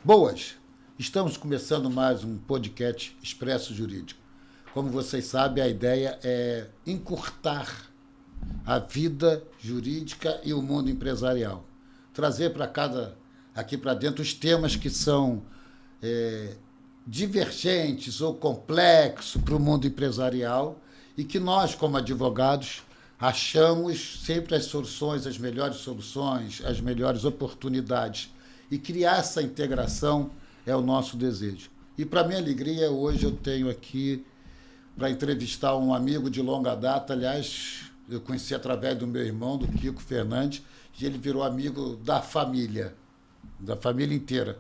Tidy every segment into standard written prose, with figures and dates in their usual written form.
Boas! Estamos começando mais um podcast Expresso Jurídico. Como vocês sabem, a ideia é encurtar a vida jurídica e o mundo empresarial. Trazer aqui para dentro os temas que são divergentes ou complexos para o mundo empresarial e que nós, como advogados, achamos sempre as soluções, as melhores oportunidades. E criar essa integração é o nosso desejo. E, para minha alegria, hoje eu tenho aqui para entrevistar um amigo de longa data. Aliás, eu conheci através do meu irmão, do Kiko Fernandes, e ele virou amigo da família inteira.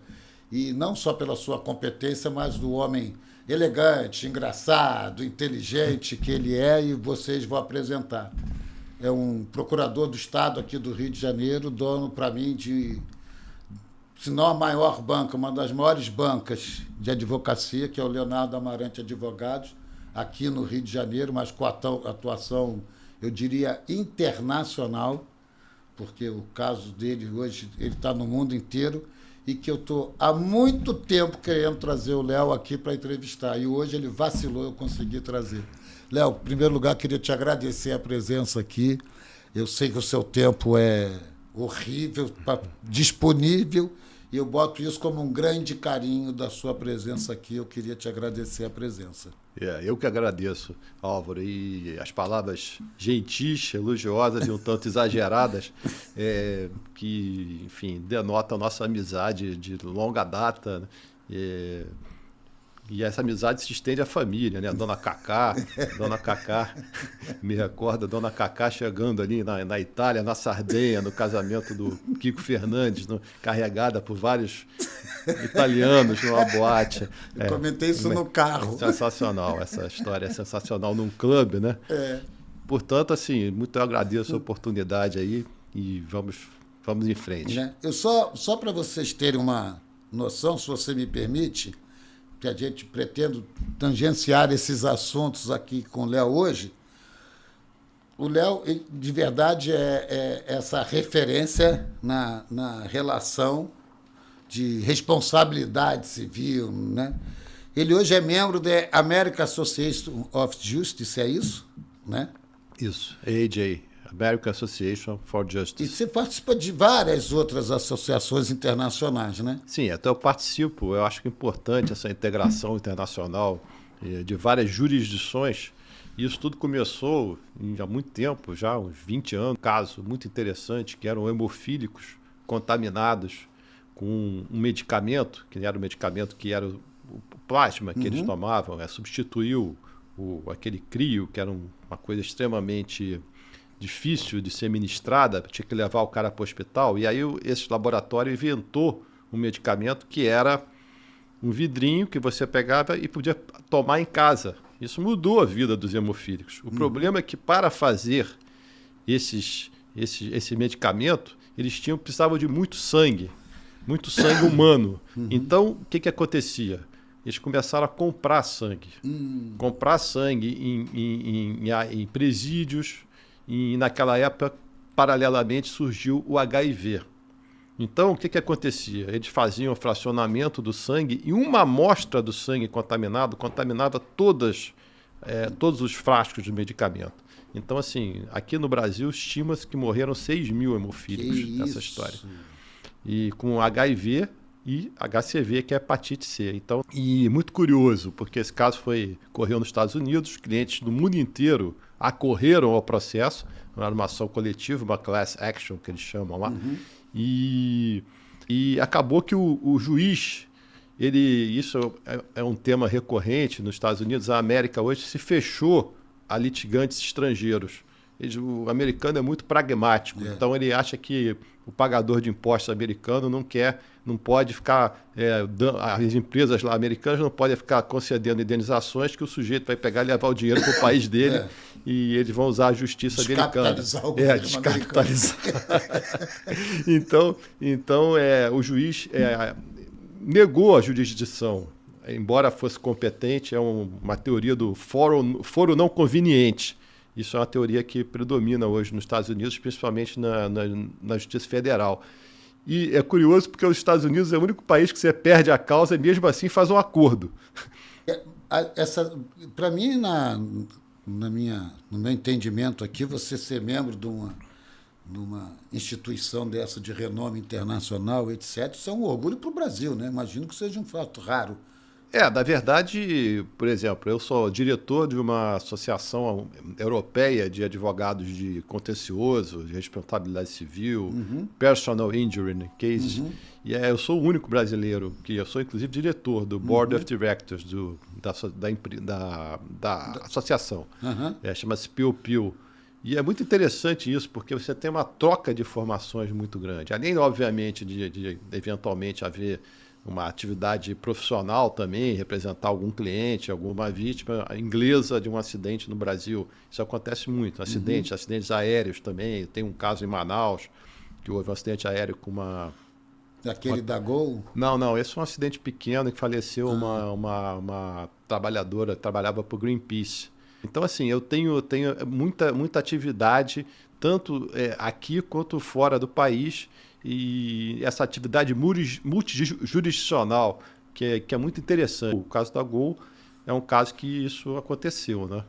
E não só pela sua competência, mas do homem elegante, engraçado, inteligente que ele é, e vocês vão apresentar. É um procurador do Estado aqui do Rio de Janeiro, dono, para mim, se não a maior banca, uma das maiores bancas de advocacia, que é o Leonardo Amarante Advogados, aqui no Rio de Janeiro, mas com atuação, eu diria, internacional, porque o caso dele hoje, ele está no mundo inteiro, e que eu estou há muito tempo querendo trazer o Léo aqui para entrevistar. E hoje ele vacilou, eu consegui trazer. Léo, em primeiro lugar, queria te agradecer a presença aqui. Eu sei que o seu tempo é horrível, disponível, e eu boto isso como um grande carinho da sua presença aqui. Eu queria te agradecer a presença. Eu que agradeço, Álvaro, e as palavras gentis, elogiosas e um tanto exageradas, que, enfim, denotam a nossa amizade de longa data, e essa amizade se estende à família, né? Dona Cacá, me recorda, Dona Cacá chegando ali na Itália, na Sardenha, no casamento do Kiko Fernandes, carregada por vários italianos numa boate. Eu comentei isso no carro. Sensacional, essa história é sensacional num clube, né? Portanto, assim, muito eu agradeço a oportunidade aí e vamos em frente. Eu só para vocês terem uma noção, se você me permite, que a gente pretende tangenciar esses assuntos aqui com o Léo hoje. O Léo, de verdade, é essa referência na relação de responsabilidade civil, né? Ele hoje é membro da American Association of Justice, é isso? Né? Isso, AJ, American Association for Justice. E você participa de várias outras associações internacionais, né? Sim, até eu participo. Eu acho que é importante essa integração internacional de várias jurisdições. E isso tudo começou há muito tempo, já uns 20 anos. Um caso muito interessante, que eram hemofílicos contaminados com um medicamento, que era o medicamento que era o plasma que eles tomavam, substituiu aquele crio, que era uma coisa extremamente difícil de ser ministrada, tinha que levar o cara para o hospital. E aí esse laboratório inventou um medicamento que era um vidrinho que você pegava e podia tomar em casa. Isso mudou a vida dos hemofílicos. O problema é que para fazer esse medicamento, eles precisavam de muito sangue humano. Então, o que acontecia? Eles começaram a comprar sangue. Comprar sangue em presídios. E naquela época, paralelamente, surgiu o HIV. Então, o que acontecia? Eles faziam o fracionamento do sangue e uma amostra do sangue contaminava todos os frascos de medicamento. Então, assim, aqui no Brasil, estima-se que morreram 6 mil hemofílicos nessa história. E com HIV e HCV, que é hepatite C. Então, e muito curioso, porque esse caso correu nos Estados Unidos, os clientes do mundo inteiro acorreram ao processo, era uma ação coletiva, uma class action, que eles chamam lá, e acabou que o juiz, isso é um tema recorrente nos Estados Unidos, a América hoje se fechou a litigantes estrangeiros. O americano é muito pragmático, então ele acha que o pagador de impostos americano não pode ficar, as empresas lá americanas não podem ficar concedendo indenizações que o sujeito vai pegar e levar o dinheiro para o país dele e eles vão usar a justiça americana. Descapitalizar. Então o juiz negou a jurisdição, embora fosse competente, é uma teoria do foro não conveniente. Isso é uma teoria que predomina hoje nos Estados Unidos, principalmente na Justiça Federal. E é curioso porque os Estados Unidos é o único país que você perde a causa e mesmo assim faz um acordo. Para mim, no meu entendimento aqui, você ser membro de uma instituição dessa de renome internacional, etc., isso é um orgulho para o Brasil, né? Imagino que seja um fato raro. Na verdade, por exemplo, eu sou diretor de uma associação europeia de advogados de contencioso, de responsabilidade civil, personal injury cases, e eu sou o único brasileiro eu sou inclusive diretor do Board of Directors da associação, chama-se Piu-Piu. E é muito interessante isso, porque você tem uma troca de informações muito grande, além, obviamente, de eventualmente haver uma atividade profissional também, representar algum cliente, alguma vítima inglesa de um acidente no Brasil. Isso acontece muito. Acidentes aéreos também. Tem um caso em Manaus, que houve um acidente aéreo com uma... Daquele da Gol? Não, esse foi um acidente pequeno que faleceu uma trabalhadora, trabalhava para o Greenpeace. Então, assim, eu tenho muita atividade, tanto aqui quanto fora do país, e essa atividade multijurisdicional, que é muito interessante. O caso da Gol é um caso que isso aconteceu, né?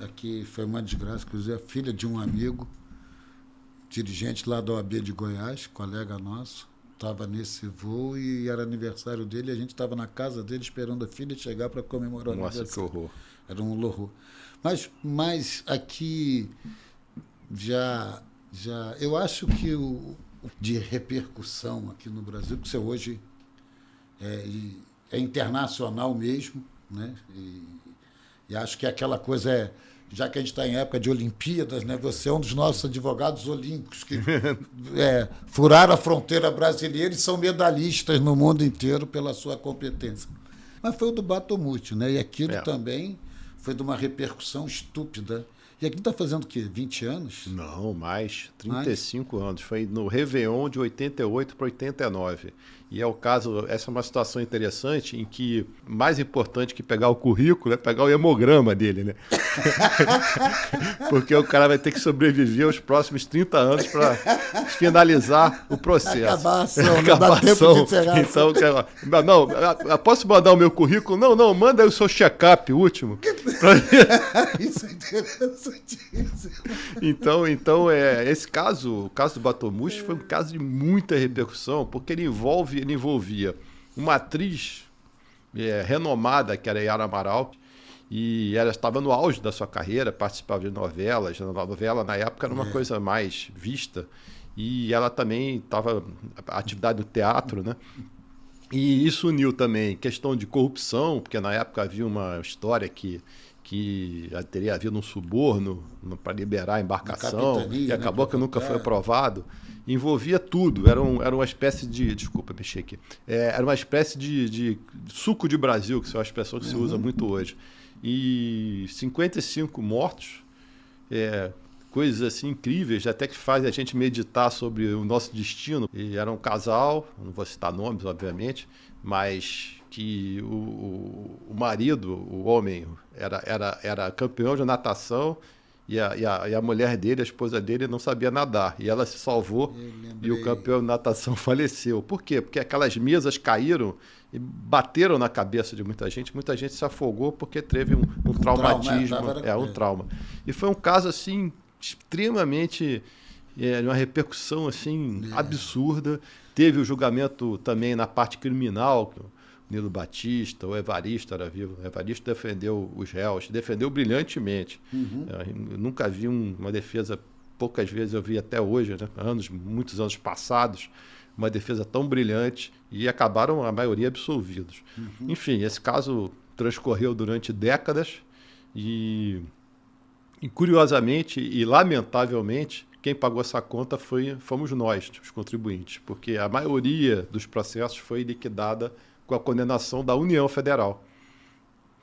Aqui foi uma desgraça, inclusive a filha de um amigo, dirigente lá da OAB de Goiás, colega nosso, estava nesse voo e era aniversário dele, e a gente estava na casa dele esperando a filha chegar para comemorar o aniversário. Nossa, que horror. Era um horror. Mas aqui eu acho que de repercussão aqui no Brasil, que você hoje é internacional mesmo, né? E acho que aquela coisa já que a gente está em época de Olimpíadas, né? Você é um dos nossos advogados olímpicos que furaram a fronteira brasileira e são medalhistas no mundo inteiro pela sua competência. Mas foi o do Batomucci, né? E aquilo também foi de uma repercussão estúpida. E aqui está fazendo o quê? 20 anos? Não, mais. 35 anos. Foi no Réveillon de 88 para 89. E é o caso, essa é uma situação interessante em que mais importante que pegar o currículo é pegar o hemograma dele, né? Porque o cara vai ter que sobreviver os próximos 30 anos para finalizar o processo. Acabar a ação, não dá tempo de encerrar. Então, posso mandar o meu currículo? Não, manda aí o seu check-up último. Isso é interessantíssimo. Então esse caso, o caso do Batomucci, foi um caso de muita repercussão, porque ele envolvia uma atriz renomada, que era Yara Amaral, e ela estava no auge da sua carreira, participava de novelas. A novela, na época, era uma coisa mais vista, e ela também estava atividade do teatro, né? E isso uniu também questão de corrupção, porque na época havia uma história que teria havido um suborno para liberar a embarcação, e acabou que nunca foi aprovado. Envolvia tudo, era uma espécie de... Desculpa, mexer aqui. Era uma espécie de suco de Brasil, que é uma expressão que se usa muito hoje. E 55 mortos, coisas assim incríveis, até que faz a gente meditar sobre o nosso destino. E era um casal, não vou citar nomes, obviamente, mas que o marido, o homem, era campeão de natação, e a mulher dele, a esposa dele, não sabia nadar. E ela se salvou e o campeão de natação faleceu. Por quê? Porque aquelas mesas caíram e bateram na cabeça de muita gente. Muita gente se afogou porque teve um traumatismo. Um trauma. E foi um caso assim extremamente... uma repercussão assim, absurda. Teve o julgamento também na parte criminal, Nilo Batista, o Evaristo era vivo. O Evaristo defendeu os réus, defendeu brilhantemente. Eu nunca vi uma defesa, poucas vezes eu vi até hoje, né? Muitos anos passados, uma defesa tão brilhante, e acabaram a maioria absolvidos. Enfim, esse caso transcorreu durante décadas e curiosamente e lamentavelmente, quem pagou essa conta fomos nós, os contribuintes, porque a maioria dos processos foi liquidada com a condenação da União Federal.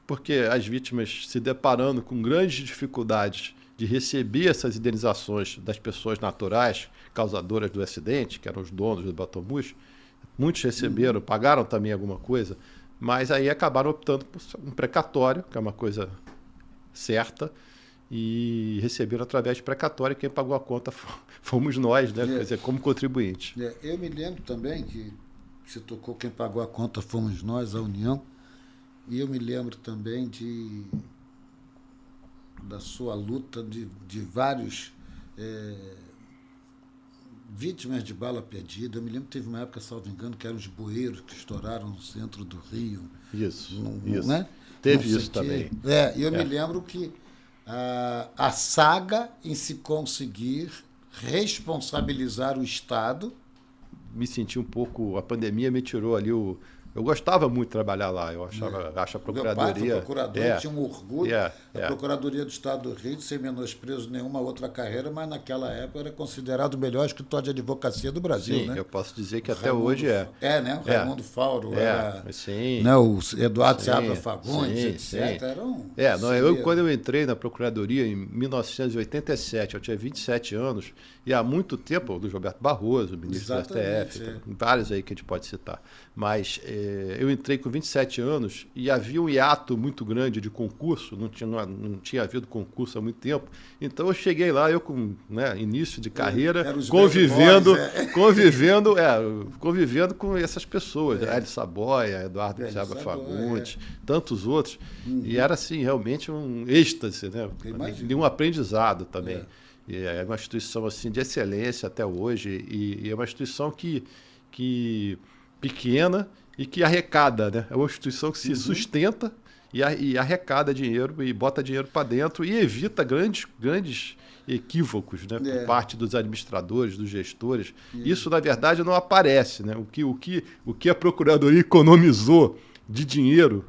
Porque as vítimas, se deparando com grandes dificuldades de receber essas indenizações das pessoas naturais causadoras do acidente, que eram os donos do Batomucci, muitos receberam, pagaram também alguma coisa, mas aí acabaram optando por um precatório, que é uma coisa certa, e receberam através de precatório. Quem pagou a conta fomos nós, né? Quer dizer, como contribuinte. Eu me lembro também que você tocou, quem pagou a conta fomos nós, a União, e eu me lembro também da sua luta de vários vítimas de bala perdida. Eu me lembro que teve uma época, salvo engano, que eram os bueiros que estouraram no centro do Rio. Isso. Né? Teve isso também. E eu me lembro que a saga em se conseguir responsabilizar o Estado. Me senti um pouco... A pandemia me tirou ali o... Eu gostava muito de trabalhar lá, eu acho a Procuradoria... Meu pai foi procurador, tinha um orgulho. A É. Procuradoria do Estado do Rio, sem menosprezo nenhuma outra carreira, mas naquela época era considerado o melhor escritório de advocacia do Brasil. Sim, né? eu posso dizer que até hoje é. Né? O Raimundo Fauro, sim, né? O Eduardo sim, Seabra Fagundes, sim, etc. sim. Eram Quando eu entrei na Procuradoria em 1987, eu tinha 27 anos, e há muito tempo, do Gilberto Barroso, ministro do STF, vários aí que a gente pode citar, mas eu entrei com 27 anos e havia um hiato muito grande de concurso, não tinha havido concurso há muito tempo, então eu cheguei lá, eu com início de carreira, convivendo com essas pessoas, Hélio Saboia, Eduardo Seabra Fagundes, tantos outros, e era assim, realmente um êxtase, né? E um aprendizado também. É uma instituição assim, de excelência até hoje, e é uma instituição que pequena e que arrecada, né? É uma instituição que se sustenta e arrecada dinheiro e bota dinheiro para dentro e evita grandes equívocos, né? Por parte dos administradores, dos gestores. Isso, na verdade, não aparece, né? O que a Procuradoria economizou de dinheiro,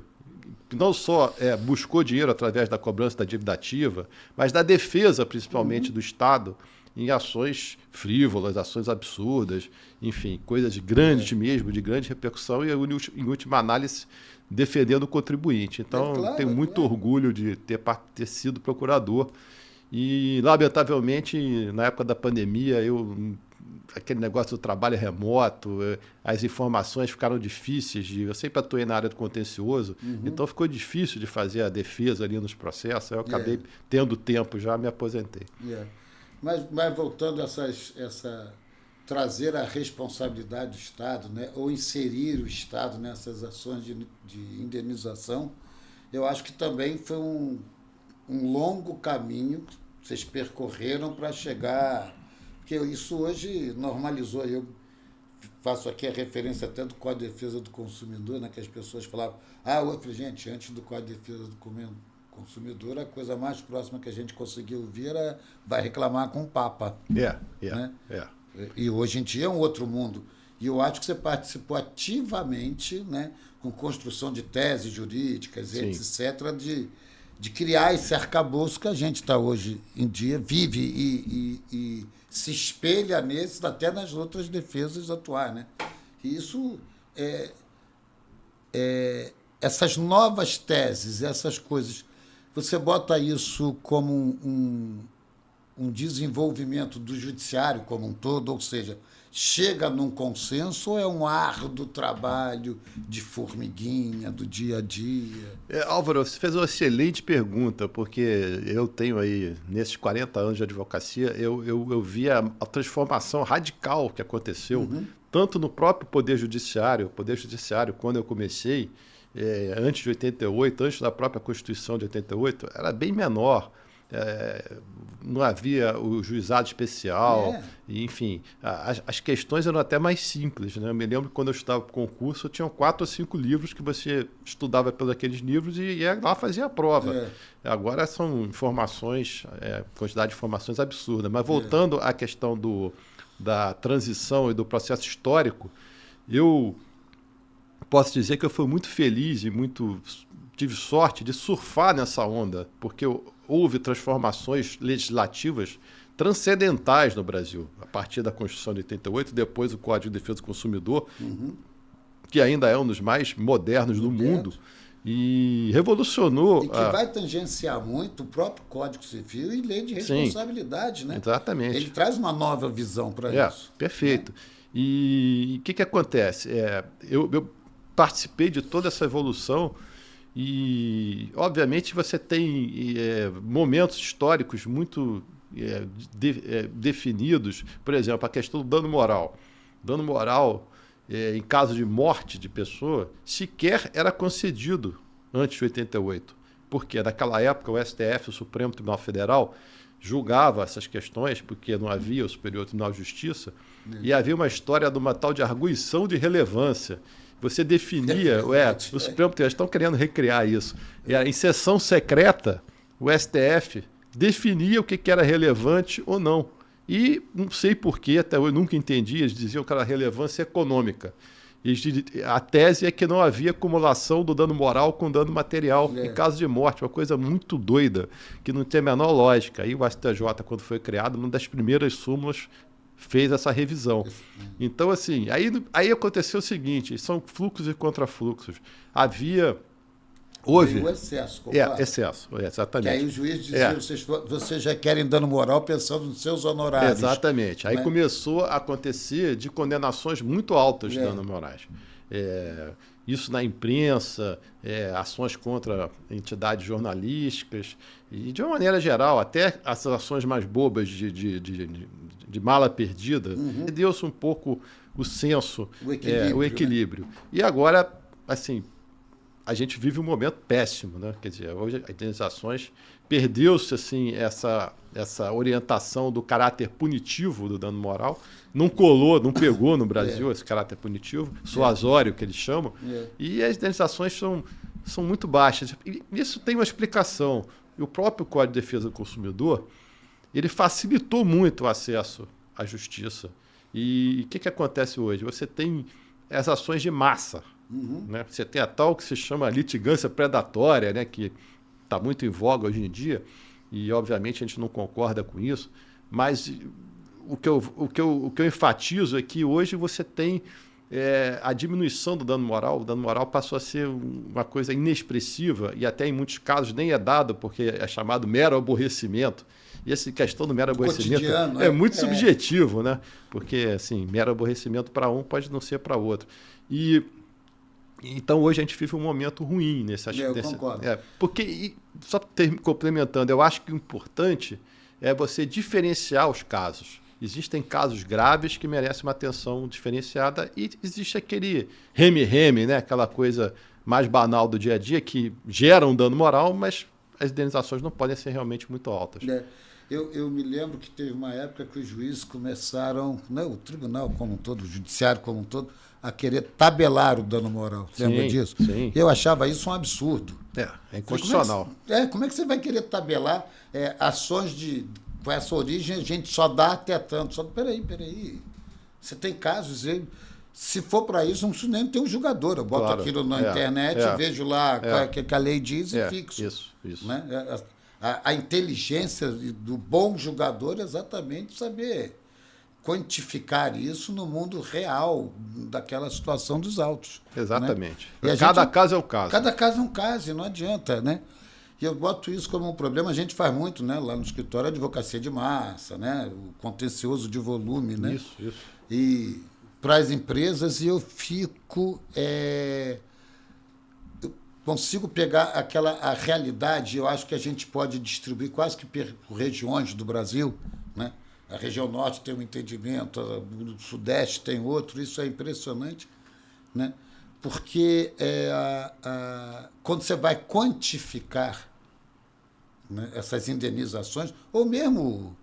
não só buscou dinheiro através da cobrança da dívida ativa, mas da defesa, principalmente, do Estado, em ações frívolas, ações absurdas, enfim, coisas grandes mesmo, de grande repercussão, e, em última análise, defendendo o contribuinte. Então, tenho muito orgulho de ter sido procurador. E, lamentavelmente, na época da pandemia, aquele negócio do trabalho remoto, as informações ficaram difíceis. Eu sempre atuei na área do contencioso, então ficou difícil de fazer a defesa ali nos processos. Eu acabei tendo tempo, já me aposentei. Mas voltando a trazer a responsabilidade do Estado, né, ou inserir o Estado nessas ações de indenização, eu acho que também foi um longo caminho que vocês percorreram para chegar... Porque isso hoje normalizou. Eu faço aqui a referência até do Código de Defesa do Consumidor, né, que as pessoas falavam, eu falei, gente, antes do Código de Defesa do Consumidor, a coisa mais próxima que a gente conseguiu ouvir era vai reclamar com o Papa. Né? E hoje em dia é um outro mundo. E eu acho que você participou ativamente, né, com construção de teses jurídicas, etc., de criar esse arcabouço que a gente está hoje em dia, vive e se espelha nesse, até nas outras defesas atuais. Né? E isso, essas novas teses, essas coisas, você bota isso como um desenvolvimento do judiciário como um todo, ou seja, chega num consenso ou é um árduo trabalho de formiguinha do dia a dia? Álvaro, você fez uma excelente pergunta, porque eu tenho aí, nesses 40 anos de advocacia, eu vi a transformação radical que aconteceu, tanto no próprio Poder Judiciário. O Poder Judiciário, quando eu comecei, antes de 88, antes da própria Constituição de 88, era bem menor. Não havia o juizado especial, enfim, as questões eram até mais simples, né? Eu me lembro que quando eu estudava para o concurso, tinham 4 ou 5 livros que você estudava pelos aqueles livros e ia lá fazer a prova. Agora são informações, quantidade de informações absurda. Mas voltando à questão da transição e do processo histórico, eu posso dizer que eu fui muito feliz e tive sorte de surfar nessa onda, porque houve transformações legislativas transcendentais no Brasil, a partir da Constituição de 88, depois o Código de Defesa do Consumidor, que ainda é um dos mais modernos do mundo, e revolucionou... E que vai tangenciar muito o próprio Código Civil e lei de responsabilidade, né? Exatamente. Ele traz uma nova visão para isso. Perfeito. E o que acontece? Eu participei de toda essa evolução E, obviamente, você tem momentos históricos muito definidos. Por exemplo, a questão do dano moral. Dano moral, em caso de morte de pessoa, sequer era concedido antes de 88. Porque naquela época o STF, o Supremo Tribunal Federal, julgava essas questões, porque não havia o Superior Tribunal de Justiça, e havia uma história de uma tal de arguição de relevância. Você definia, o Supremo Tribunal estão querendo recriar isso. Em sessão secreta, o STF definia o que era relevante ou não. E não sei porquê, até hoje nunca entendi, eles diziam que era relevância econômica. A tese é que não havia acumulação do dano moral com dano material em caso de morte, uma coisa muito doida, que não tem a menor lógica. Aí o STJ, quando foi criado, uma das primeiras súmulas fez essa revisão. Então, assim, aí aconteceu o seguinte, são fluxos e contrafluxos. Houve o excesso, concordo. Excesso, exatamente. Que aí o juiz dizia, vocês já querem dano moral pensando nos seus honorários. Exatamente. Aí começou a acontecer de condenações muito altas de danos morais. Isso na imprensa, ações contra entidades jornalísticas, e de uma maneira geral, até as ações mais bobas de mala perdida, deu-se um pouco o senso, o equilíbrio. Né? E agora, assim, a gente vive um momento péssimo, né? Quer dizer, hoje as indenizações perdeu-se assim essa orientação do caráter punitivo do dano moral, não pegou no Brasil esse caráter punitivo, suasório que eles chamam, e as indenizações são muito baixas. E isso tem uma explicação. E o próprio Código de Defesa do Consumidor, ele facilitou muito o acesso à justiça. E o que acontece hoje? Você tem as ações de massa. Né? Você tem a tal que se chama litigância predatória, né? Que está muito em voga hoje em dia, e obviamente a gente não concorda com isso, mas o que eu enfatizo é que hoje você tem a diminuição do dano moral. O dano moral passou a ser uma coisa inexpressiva e até em muitos casos nem é dado porque é chamado mero aborrecimento. E essa questão do mero aborrecimento é muito subjetivo, né? Porque assim, mero aborrecimento para um pode não ser para outro. Então, hoje a gente vive um momento ruim nesse aspecto. Eu concordo. Porque, só complementando, eu acho que o importante é você diferenciar os casos. Existem casos graves que merecem uma atenção diferenciada e existe aquele reme-reme, né? Aquela coisa mais banal do dia a dia que gera um dano moral, mas as indenizações não podem ser realmente muito altas. Eu me lembro que teve uma época que os juízes começaram, o tribunal como um todo, o judiciário como um todo, a querer tabelar o dano moral. Lembra disso? Sim. Eu achava isso um absurdo. É inconstitucional. Como é que você vai querer tabelar ações com essa origem, a gente só dá até tanto? Peraí. Você tem casos, se for para isso, não preciso nem ter um julgador. Eu boto aquilo na internet, vejo lá o que a lei diz e fixo. Isso. Né? A inteligência do bom julgador é exatamente saber quantificar isso no mundo real daquela situação dos autos. Exatamente. Né? Cada caso é um caso. Cada caso é um caso, e não adianta, né? E eu boto isso como um problema, a gente faz muito, né? Lá no escritório, a advocacia de massa, né? O contencioso de volume, né? Isso. E para as empresas, eu consigo pegar a realidade, eu acho que a gente pode distribuir quase que por regiões do Brasil, né? A região norte tem um entendimento, o sudeste tem outro, isso é impressionante, né? Porque quando você vai quantificar, né, essas indenizações, ou mesmo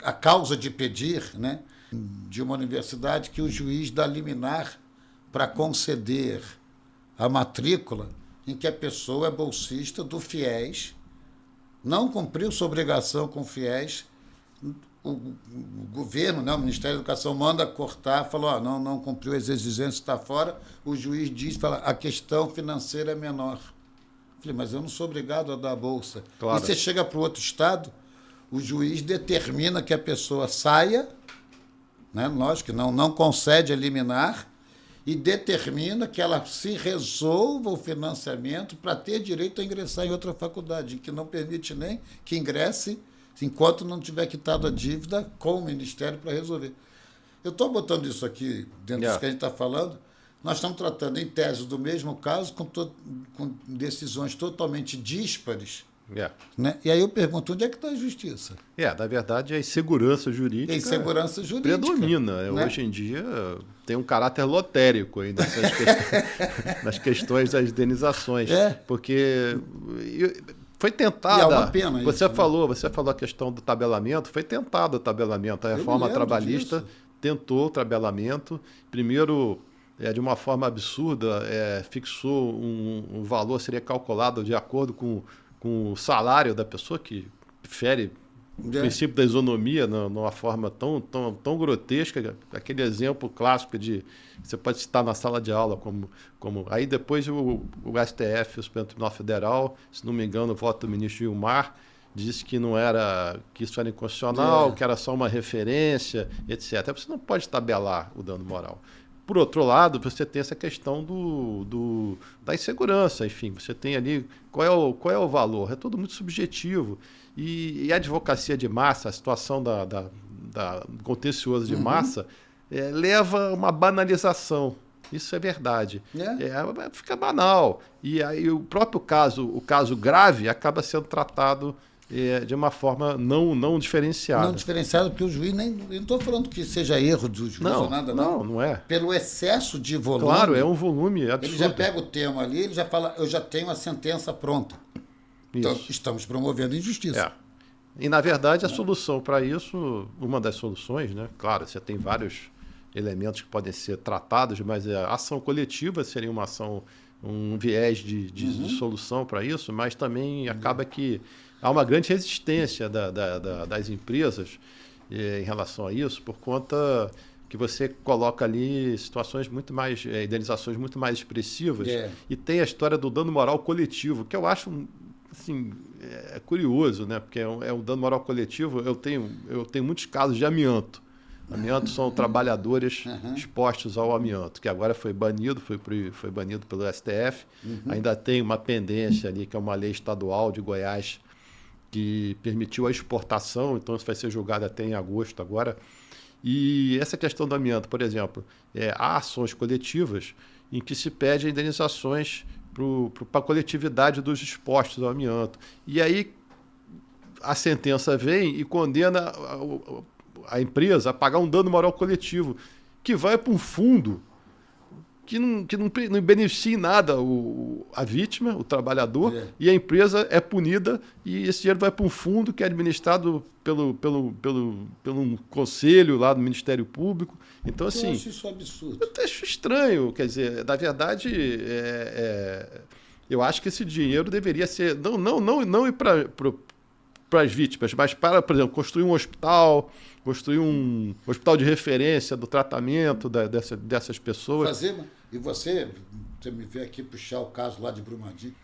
a causa de pedir, né, de uma universidade que o juiz dá liminar para conceder a matrícula em que a pessoa é bolsista do FIES, não cumpriu sua obrigação com o FIES, o governo, né, o Ministério da Educação manda cortar, falou, não cumpriu as exigências, está fora, o juiz fala, a questão financeira é menor. Falei, mas eu não sou obrigado a dar a bolsa. Claro. E você chega para o outro estado, o juiz determina que a pessoa saia, né, lógico que não concede a liminar, e determina que ela se resolva o financiamento para ter direito a ingressar em outra faculdade, que não permite nem que ingresse enquanto não tiver quitado a dívida com o Ministério para resolver. Eu estou botando isso aqui dentro disso que a gente está falando, nós estamos tratando, em tese, do mesmo caso, com decisões totalmente díspares. Né? E aí eu pergunto, onde é que está a justiça? Na verdade, a insegurança jurídica, predomina. Né? Hoje em dia tem um caráter lotérico aí nas questões das indenizações. Porque foi tentada. E é uma pena você isso, falou a questão do tabelamento, foi tentado o tabelamento. A reforma trabalhista tentou o tabelamento. Primeiro, de uma forma absurda, fixou um valor, seria calculado de acordo com o salário da pessoa, que fere o princípio da isonomia numa forma tão grotesca, aquele exemplo clássico de você pode citar na sala de aula como aí depois o STF, o Supremo Tribunal Federal, se não me engano, o voto do ministro Gilmar disse que isso era inconstitucional, que era só uma referência, etc. Você não pode tabelar o dano moral. Por outro lado, você tem essa questão da insegurança. Enfim, você tem ali qual é o valor. É tudo muito subjetivo. E a advocacia de massa, a situação da contencioso de massa, leva a uma banalização. Isso é verdade. Fica banal. E aí o próprio o caso grave, acaba sendo tratado de uma forma não diferenciada. Não diferenciada, porque o juiz nem... Eu não estou falando que seja erro do juiz ou nada, não. Não é. Pelo excesso de volume. Claro, é um volume absurdo. Ele já pega o tema ali, ele já fala, eu já tenho a sentença pronta. Então, estamos promovendo injustiça. E, na verdade, a solução para isso, uma das soluções, né? Claro, você tem vários elementos que podem ser tratados, mas a ação coletiva seria um viés de solução para isso, mas também acaba que há uma grande resistência das empresas em relação a isso, por conta que você coloca ali situações muito mais, indenizações muito mais expressivas, e tem a história do dano moral coletivo, que eu acho assim, curioso, né? Porque é um dano moral coletivo. Eu tenho muitos casos de amianto. Amianto são trabalhadores expostos ao amianto, que agora foi banido pelo STF. Ainda tem uma pendência ali, que é uma lei estadual de Goiás, que permitiu a exportação, então isso vai ser julgado até em agosto agora. E essa questão do amianto, por exemplo, há ações coletivas em que se pede indenizações para a coletividade dos expostos ao amianto. E aí a sentença vem e condena a empresa a pagar um dano moral coletivo, que vai para um fundo que não beneficia em nada a vítima, o trabalhador, e a empresa é punida, e esse dinheiro vai para um fundo que é administrado pelo conselho lá do Ministério Público. Então, assim, eu acho isso absurdo. Eu acho estranho, quer dizer, na verdade, eu acho que esse dinheiro deveria ser, não ir para as vítimas, mas para, por exemplo, construir um hospital de referência do tratamento dessas pessoas. E você me vê aqui puxar o caso lá de Brumadinho,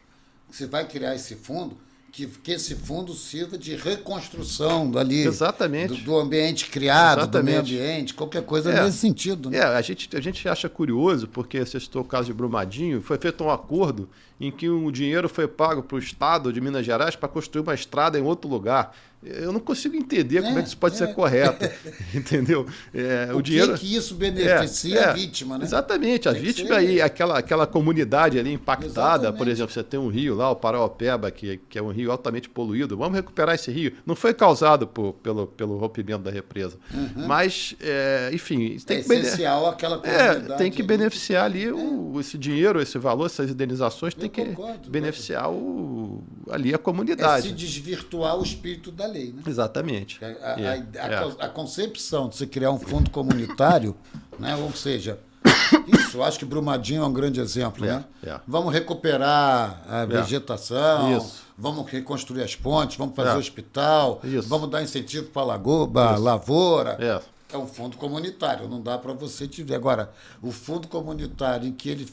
você vai criar esse fundo, que esse fundo sirva de reconstrução ali, do ambiente criado, do meio ambiente, qualquer coisa nesse sentido. Né? A gente acha curioso, porque você citou o caso de Brumadinho, foi feito um acordo em que o dinheiro foi pago para o Estado de Minas Gerais para construir uma estrada em outro lugar. Eu não consigo entender como é que isso pode ser correto, entendeu? O dinheiro que isso beneficia a vítima, né? Exatamente, a vítima e aquela comunidade ali impactada. Por exemplo, você tem um rio lá, o Paraopeba, que é um rio altamente poluído. Vamos recuperar esse rio. Não foi causado pelo rompimento da represa. Mas, enfim... É essencial aquela comunidade. Tem que beneficiar ali esse dinheiro, esse valor, essas indenizações, tem que beneficiar ali a comunidade. É se desvirtuar o espírito da lei. Né? Exatamente. A concepção de se criar um fundo comunitário, né? Ou seja, isso, eu acho que Brumadinho é um grande exemplo. Né? Vamos recuperar a vegetação, vamos reconstruir as pontes, vamos fazer hospital, vamos dar incentivo para a lavoura. É um fundo comunitário, não dá para você tiver. Agora, o fundo comunitário em que ele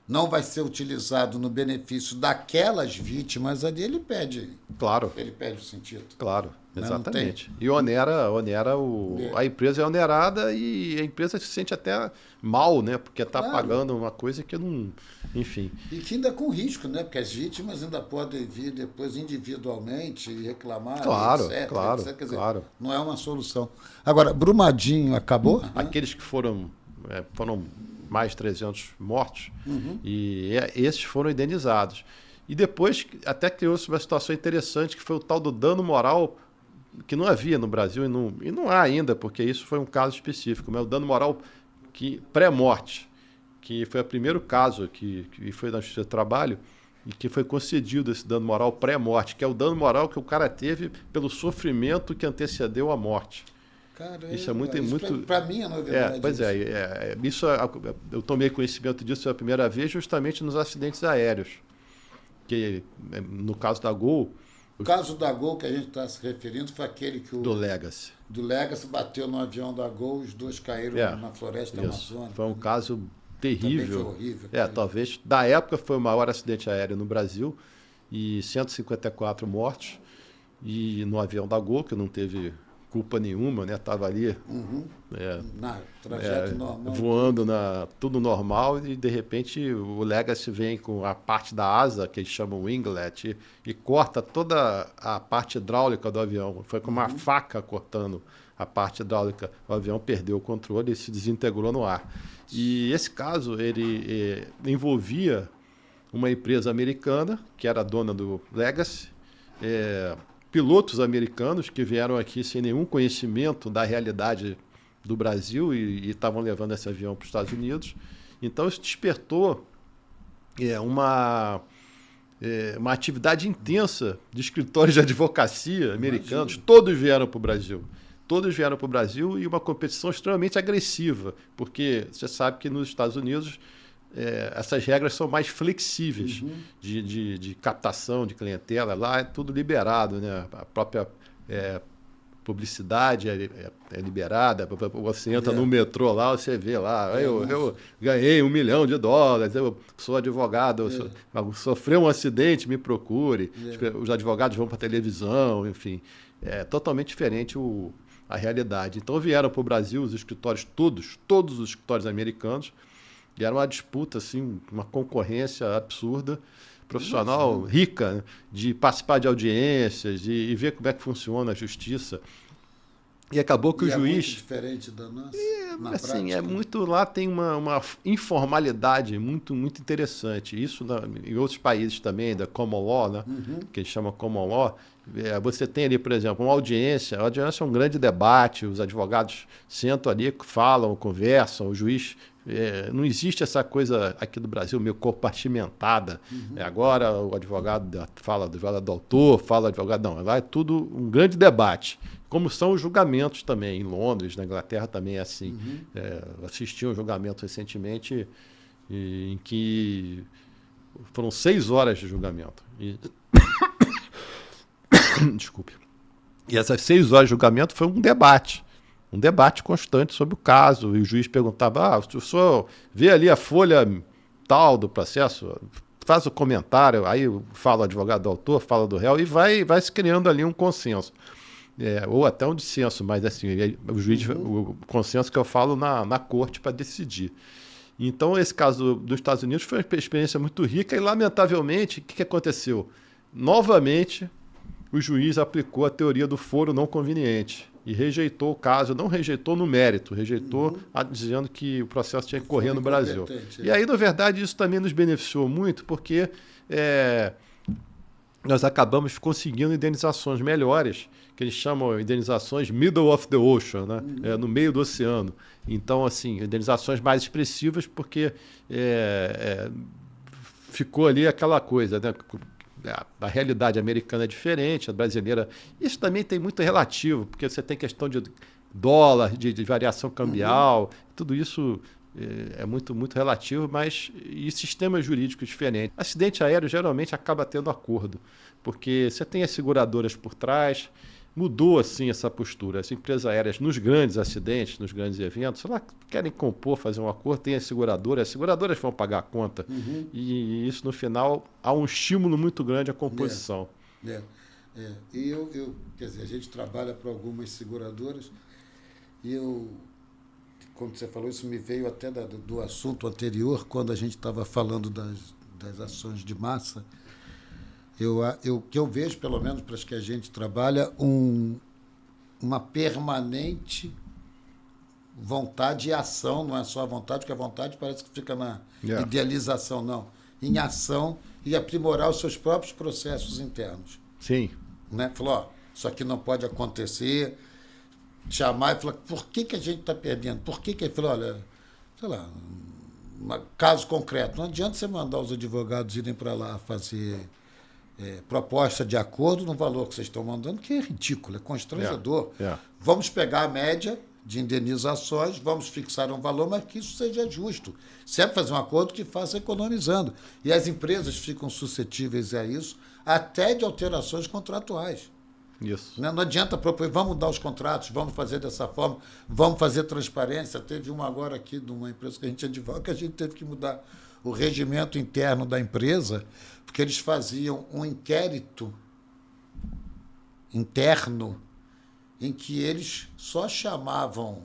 não vai ser utilizado no benefício daquelas vítimas ali, ele perde. Claro. Ele perde o sentido. Claro, exatamente. E onera a empresa é onerada e a empresa se sente até mal, né? Porque está pagando uma coisa que não... Enfim. E que ainda com risco, né? Porque as vítimas ainda podem vir depois individualmente e reclamar, etc. Quer dizer, não é uma solução. Agora, Brumadinho acabou? Aqueles que foram mais de 300 mortos, e esses foram indenizados. E depois até criou-se uma situação interessante, que foi o tal do dano moral, que não havia no Brasil e não há ainda, porque isso foi um caso específico, mas o dano moral pré-morte, que foi o primeiro caso que foi na Justiça do Trabalho, e que foi concedido esse dano moral pré-morte, que é o dano moral que o cara teve pelo sofrimento que antecedeu a morte. Caramba, isso é muito para mim é novidade. Pois isso eu tomei conhecimento disso pela primeira vez justamente nos acidentes aéreos, que no caso da Gol. O caso da Gol que a gente está se referindo foi aquele que do Legacy. Do Legacy bateu no avião da Gol, os dois caíram na floresta amazônica. Foi um caso terrível. Foi horrível. Talvez, da época, foi o maior acidente aéreo no Brasil, e 154 mortos, e no avião da Gol, que não teve culpa nenhuma, né? Estava ali na trajeto normal, voando tudo normal, e de repente o Legacy vem com a parte da asa, que eles chamam winglet, e corta toda a parte hidráulica do avião. Foi com uma faca cortando a parte hidráulica. O avião perdeu o controle e se desintegrou no ar. E esse caso ele envolvia uma empresa americana, que era dona do Legacy, pilotos americanos que vieram aqui sem nenhum conhecimento da realidade do Brasil e estavam levando esse avião para os Estados Unidos. Então isso despertou uma atividade intensa de escritórios de advocacia americanos. Imagina. Todos vieram para o Brasil. Todos vieram para o Brasil, e uma competição extremamente agressiva, porque você sabe que nos Estados Unidos essas regras são mais flexíveis de captação de clientela. Lá é tudo liberado, né? A própria publicidade é liberada. Você entra no metrô lá, você vê lá, eu ganhei $1 milhão, eu sou advogado, sofreu um acidente, me procure. Os advogados vão para a televisão, enfim. É totalmente diferente a realidade. Então vieram para o Brasil os escritórios todos os escritórios americanos, e era uma disputa, assim, uma concorrência absurda, profissional rica, né? De participar de audiências e ver como é que funciona a justiça. E acabou que o juiz... É muito diferente da nossa, na assim, prática. Lá tem uma informalidade muito, muito interessante. Isso em outros países também, da common law, né? Que eles chamam common law. Você tem ali, por exemplo, uma audiência. A audiência é um grande debate, os advogados sentam ali, falam, conversam, o juiz... não existe essa coisa aqui do Brasil meio compartimentada. Agora o advogado fala do autor, fala do advogado... Não, lá é tudo um grande debate. Como são os julgamentos também. Em Londres, na Inglaterra também é assim. Assisti um julgamento recentemente em que foram 6 horas de julgamento. Desculpe. E essas 6 horas de julgamento foi um debate constante sobre o caso, e o juiz perguntava, o senhor vê ali a folha tal do processo, faz o comentário, aí fala o advogado do autor, fala do réu, e vai se criando ali um consenso, ou até um dissenso, mas assim, o juiz, o consenso que eu falo na corte para decidir. Então esse caso dos Estados Unidos foi uma experiência muito rica, e lamentavelmente, o que aconteceu? Novamente, o juiz aplicou a teoria do foro não conveniente e rejeitou o caso, não rejeitou no mérito, rejeitou dizendo que o processo tinha que correr no Brasil. E aí, na verdade, isso também nos beneficiou muito, porque nós acabamos conseguindo indenizações melhores, que eles chamam indenizações middle of the ocean, né? No meio do oceano. Então, assim, indenizações mais expressivas, porque ficou ali aquela coisa, né? A realidade americana é diferente, a brasileira... Isso também tem muito relativo, porque você tem questão de dólar, de variação cambial, tudo isso é muito, muito relativo, mas e sistemas jurídicos diferentes. Acidente aéreo geralmente acaba tendo acordo, porque você tem as seguradoras por trás. Mudou assim essa postura. As empresas aéreas, nos grandes acidentes, nos grandes eventos, elas querem compor, fazer um acordo, tem as seguradoras vão pagar a conta. E isso, no final, há um estímulo muito grande à composição. E quer dizer, a gente trabalha para algumas seguradoras, e como você falou, isso me veio até do assunto anterior, quando a gente estava falando das ações de massa. Que eu vejo, pelo menos para as que a gente trabalha, uma permanente vontade e ação, não é só a vontade, porque a vontade parece que fica na Yeah. idealização, não. Em ação e aprimorar os seus próprios processos internos. Sim. Né? Falou, ó, isso aqui não pode acontecer. Chamar e falar, por que, que a gente está perdendo? Por que ele falou, olha, sei lá, caso concreto, não adianta você mandar os advogados irem para lá fazer proposta de acordo no valor que vocês estão mandando, que é ridículo, é constrangedor. Yeah. Vamos pegar a média de indenizações, vamos fixar um valor, mas que isso seja justo. Sempre fazer um acordo que faça economizando. E as empresas ficam suscetíveis a isso, até de alterações contratuais. Isso. Não adianta propor, vamos mudar os contratos, vamos fazer dessa forma, vamos fazer transparência. Teve uma agora aqui de uma empresa que a gente advoga, que a gente teve que mudar o regimento interno da empresa, porque eles faziam um inquérito interno em que eles só chamavam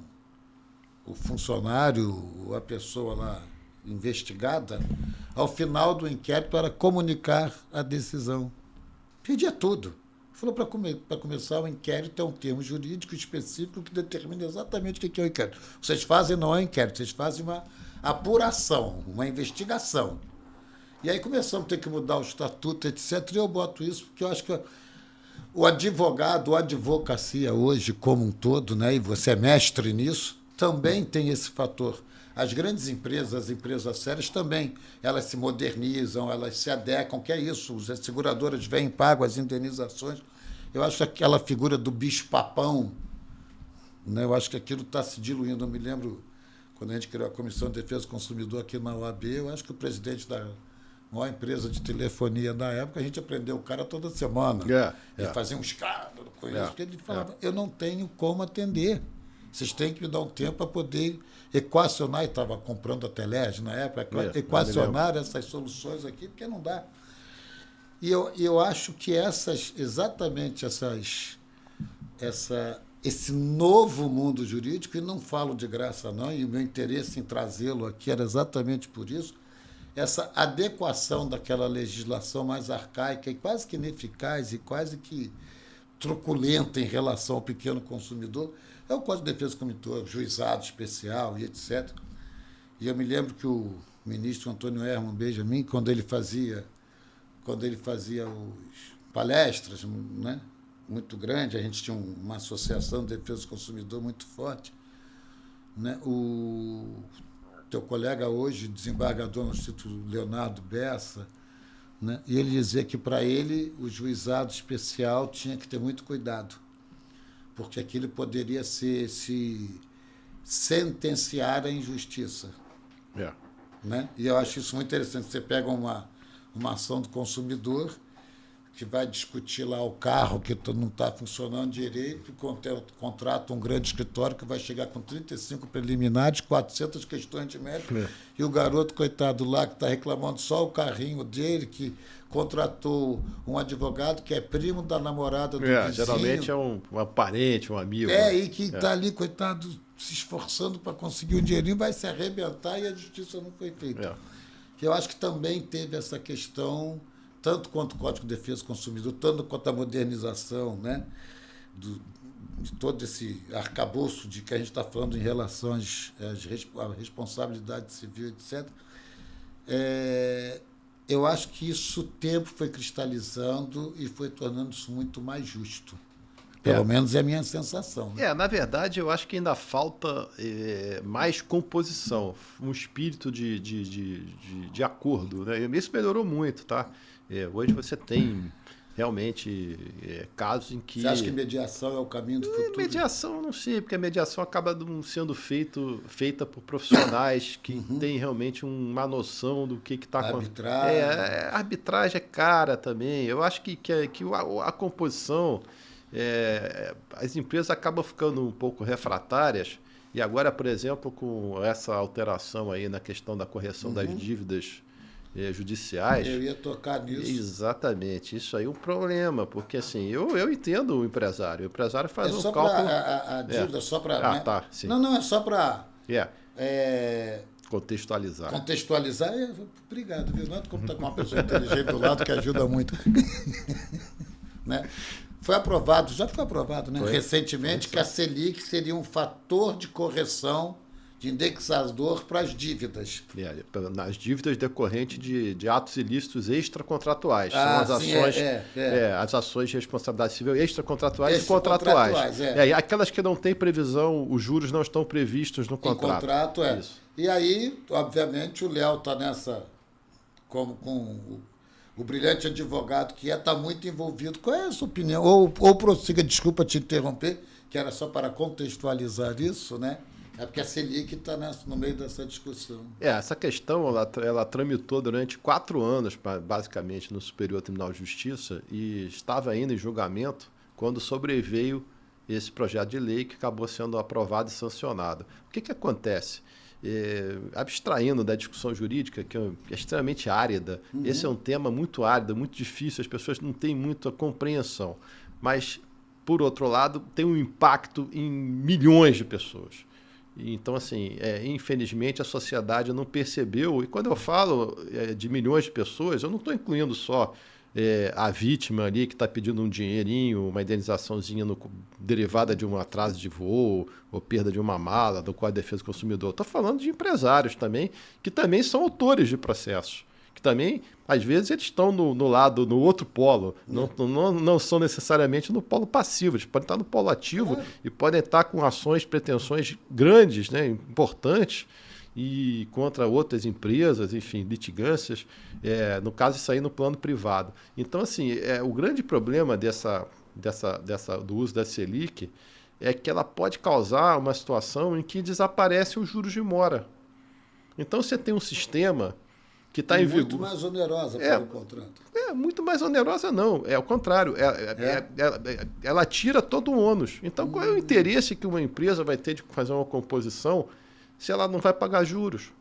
o funcionário, a pessoa lá investigada, ao final do inquérito para comunicar a decisão. Pedia tudo. Falou para começar o inquérito é um termo jurídico específico que determina exatamente o que é o inquérito. Vocês fazem não é um inquérito, vocês fazem uma apuração, uma investigação. E aí começamos a ter que mudar o estatuto, etc. E eu boto isso porque eu acho que o advogado, a advocacia hoje como um todo, né, e você é mestre nisso, também tem esse fator. As grandes empresas, as empresas sérias também, elas se modernizam, elas se adequam, que é isso, as seguradoras vêm, pagam as indenizações. Eu acho que aquela figura do bicho-papão, né, eu acho que aquilo está se diluindo. Eu me lembro, quando a gente criou a Comissão de Defesa do Consumidor aqui na OAB, eu acho que o presidente da maior empresa de telefonia da época, a gente aprendeu o cara toda semana. E fazia um escândalo com isso, porque ele falava, eu não tenho como atender. Vocês têm que me dar um tempo para poder equacionar, e estava comprando a Telerge na época, equacionar essas soluções aqui, porque não dá. E eu acho que exatamente esse novo mundo jurídico, e não falo de graça não, e o meu interesse em trazê-lo aqui era exatamente por isso, essa adequação daquela legislação mais arcaica e quase que ineficaz e quase que truculenta em relação ao pequeno consumidor, é o Código de Defesa do Consumidor, juizado especial e etc. E eu me lembro que o ministro Antônio Herman Benjamin, quando ele fazia os palestras, né, muito grande, a gente tinha uma associação de defesa do consumidor muito forte, né, o teu colega hoje, desembargador no Instituto Leonardo Bessa, né, e ele dizia que, para ele, o juizado especial tinha que ter muito cuidado, porque aquilo poderia se sentenciar a injustiça. Né? E eu acho isso muito interessante. Você pega uma ação do consumidor que vai discutir lá o carro que não está funcionando direito, contrata um grande escritório que vai chegar com 35 preliminares, 400 questões de mérito, e o garoto, coitado lá, que está reclamando só o carrinho dele, que contratou um advogado que é primo da namorada do vizinho. Geralmente é um parente, um amigo. E que está ali, coitado, se esforçando para conseguir um dinheirinho, vai se arrebentar e a justiça não foi feita. Eu acho que também teve essa questão, tanto quanto o Código de Defesa do Consumidor, tanto quanto a modernização, né, de todo esse arcabouço de que a gente está falando em relação à responsabilidade civil, etc. Eu acho que isso, o tempo foi cristalizando e foi tornando isso muito mais justo. Pelo menos é a minha sensação. Né? Na verdade, eu acho que ainda falta mais composição, um espírito de acordo. Né? Isso melhorou muito, tá? Hoje você tem realmente casos em que... Você acha que mediação é o caminho do futuro? Mediação, eu não sei, porque a mediação acaba não sendo feita por profissionais que têm realmente uma noção do que está acontecendo. A arbitragem é cara também. Eu acho que a composição... as empresas acabam ficando um pouco refratárias, e agora, por exemplo, com essa alteração aí na questão da correção das dívidas judiciais... Eu ia tocar nisso. Exatamente, isso aí é um problema, porque assim, eu entendo o empresário faz um cálculo... A dívida só para... tá, sim. Não, é só para... Contextualizar. Contextualizar, obrigado, viu? Não é como estar com uma pessoa inteligente do lado que ajuda muito. Né? Foi aprovado, já foi aprovado, né? Foi. Recentemente, que a Selic seria um fator de correção de indexador para as dívidas. Nas dívidas decorrentes de atos ilícitos extracontratuais. São Ah, as sim, ações, as ações de responsabilidade civil extracontratuais e contratuais. E aquelas que não têm previsão, os juros não estão previstos no contrato. Em contrato, Isso. E aí, obviamente, o Léo está nessa, com o brilhante advogado que está muito envolvido. Qual é a sua opinião? Ou prossiga, desculpa te interromper, que era só para contextualizar isso, né? É porque a Selic está no meio dessa discussão. Essa questão ela tramitou durante 4 anos, basicamente, no Superior Tribunal de Justiça e estava ainda em julgamento quando sobreveio esse projeto de lei que acabou sendo aprovado e sancionado. O que acontece? Abstraindo da discussão jurídica, que é extremamente árida, esse é um tema muito árido, muito difícil, as pessoas não têm muita compreensão. Mas, por outro lado, tem um impacto em milhões de pessoas. Então, assim, infelizmente a sociedade não percebeu, e quando eu falo de milhões de pessoas, eu não estou incluindo só a vítima ali que está pedindo um dinheirinho, uma indenizaçãozinha derivada de um atraso de voo ou perda de uma mala do Código de Defesa do Consumidor. Estou falando de empresários também, que também são autores de processos, que também, às vezes, eles estão no outro polo, não são necessariamente no polo passivo, eles podem estar no polo ativo e podem estar com ações, pretensões grandes, né, importantes, e contra outras empresas, enfim, litigâncias, no caso isso aí no plano privado. Então, assim, o grande problema do uso da Selic é que ela pode causar uma situação em que desaparece os juros de mora. Então, você tem um sistema que está em vigor. Muito mais onerosa para o contrato. Muito mais onerosa não, é o contrário, ela tira todo o ônus. Então, qual é o interesse que uma empresa vai ter de fazer uma composição se ela não vai pagar juros?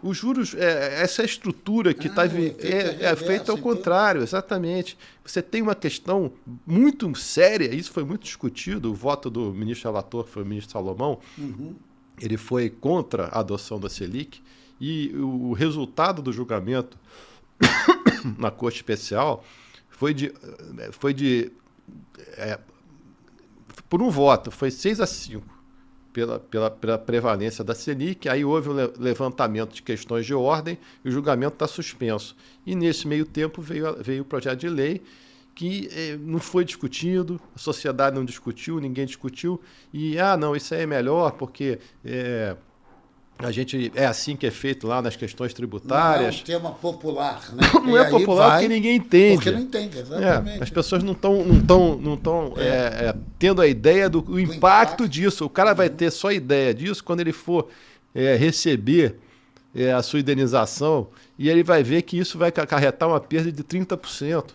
Os juros, essa estrutura que está feita ao contrário, exatamente. Você tem uma questão muito séria, isso foi muito discutido, o voto do ministro relator, que foi o ministro Salomão, ele foi contra a adoção da Selic, e o resultado do julgamento na Corte Especial foi por um voto, foi 6-5 pela prevalência da Selic. Aí houve um levantamento de questões de ordem e o julgamento está suspenso. E nesse meio tempo veio o projeto de lei que não foi discutido, a sociedade não discutiu, ninguém discutiu, e não, isso aí é melhor porque a gente é assim que é feito lá nas questões tributárias. Não é um tema popular, né? Não é popular porque ninguém entende. Porque não entende, exatamente. As pessoas não estão tendo a ideia do impacto disso. O cara vai ter só a ideia disso quando ele for receber a sua indenização, e ele vai ver que isso vai acarretar uma perda de 30%.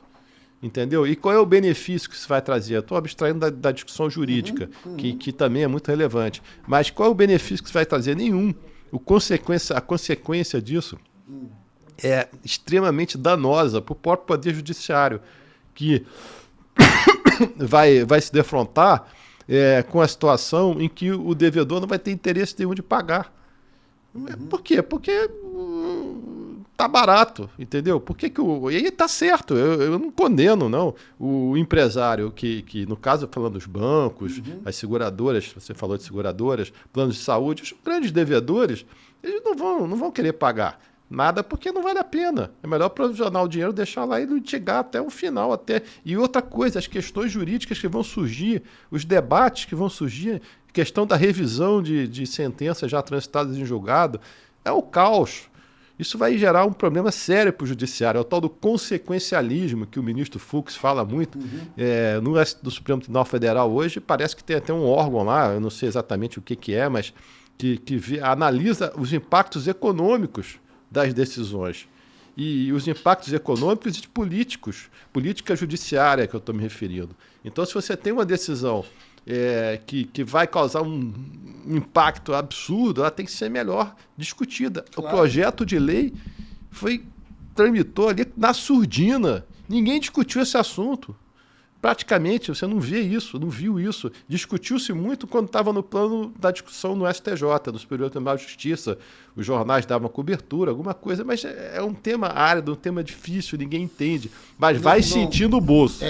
Entendeu? E qual é o benefício que isso vai trazer? Eu estou abstraindo da discussão jurídica, que também é muito relevante. Mas qual é o benefício que isso vai trazer? Nenhum. A consequência disso é extremamente danosa para o próprio Poder Judiciário, que vai se defrontar com a situação em que o devedor não vai ter interesse nenhum de pagar. Por quê? Porque tá barato, entendeu? Por que e aí tá certo, eu não condeno, não. O empresário que no caso, falando dos bancos, as seguradoras, você falou de seguradoras, planos de saúde, os grandes devedores, eles não vão querer pagar nada porque não vale a pena. É melhor provisionar o dinheiro, deixar lá e litigar até o final. E outra coisa, as questões jurídicas que vão surgir, os debates que vão surgir, questão da revisão de sentenças já transitadas em julgado, é o caos. Isso vai gerar um problema sério para o judiciário. É o tal do consequencialismo que o ministro Fux fala muito. No Supremo Tribunal Federal hoje, parece que tem até um órgão lá, eu não sei exatamente o que é, mas que analisa os impactos econômicos das decisões. E os impactos econômicos e políticos, política judiciária que eu estou me referindo. Então, se você tem uma decisão que vai causar um impacto absurdo, ela tem que ser melhor discutida. Claro. O projeto de lei tramitou ali na surdina. Ninguém discutiu esse assunto. Praticamente, você não viu isso. Discutiu-se muito quando estava no plano da discussão no STJ, no Superior Tribunal de Justiça. Os jornais davam cobertura, alguma coisa, mas é um tema árido, um tema difícil, ninguém entende. Mas vai sentindo o bolso.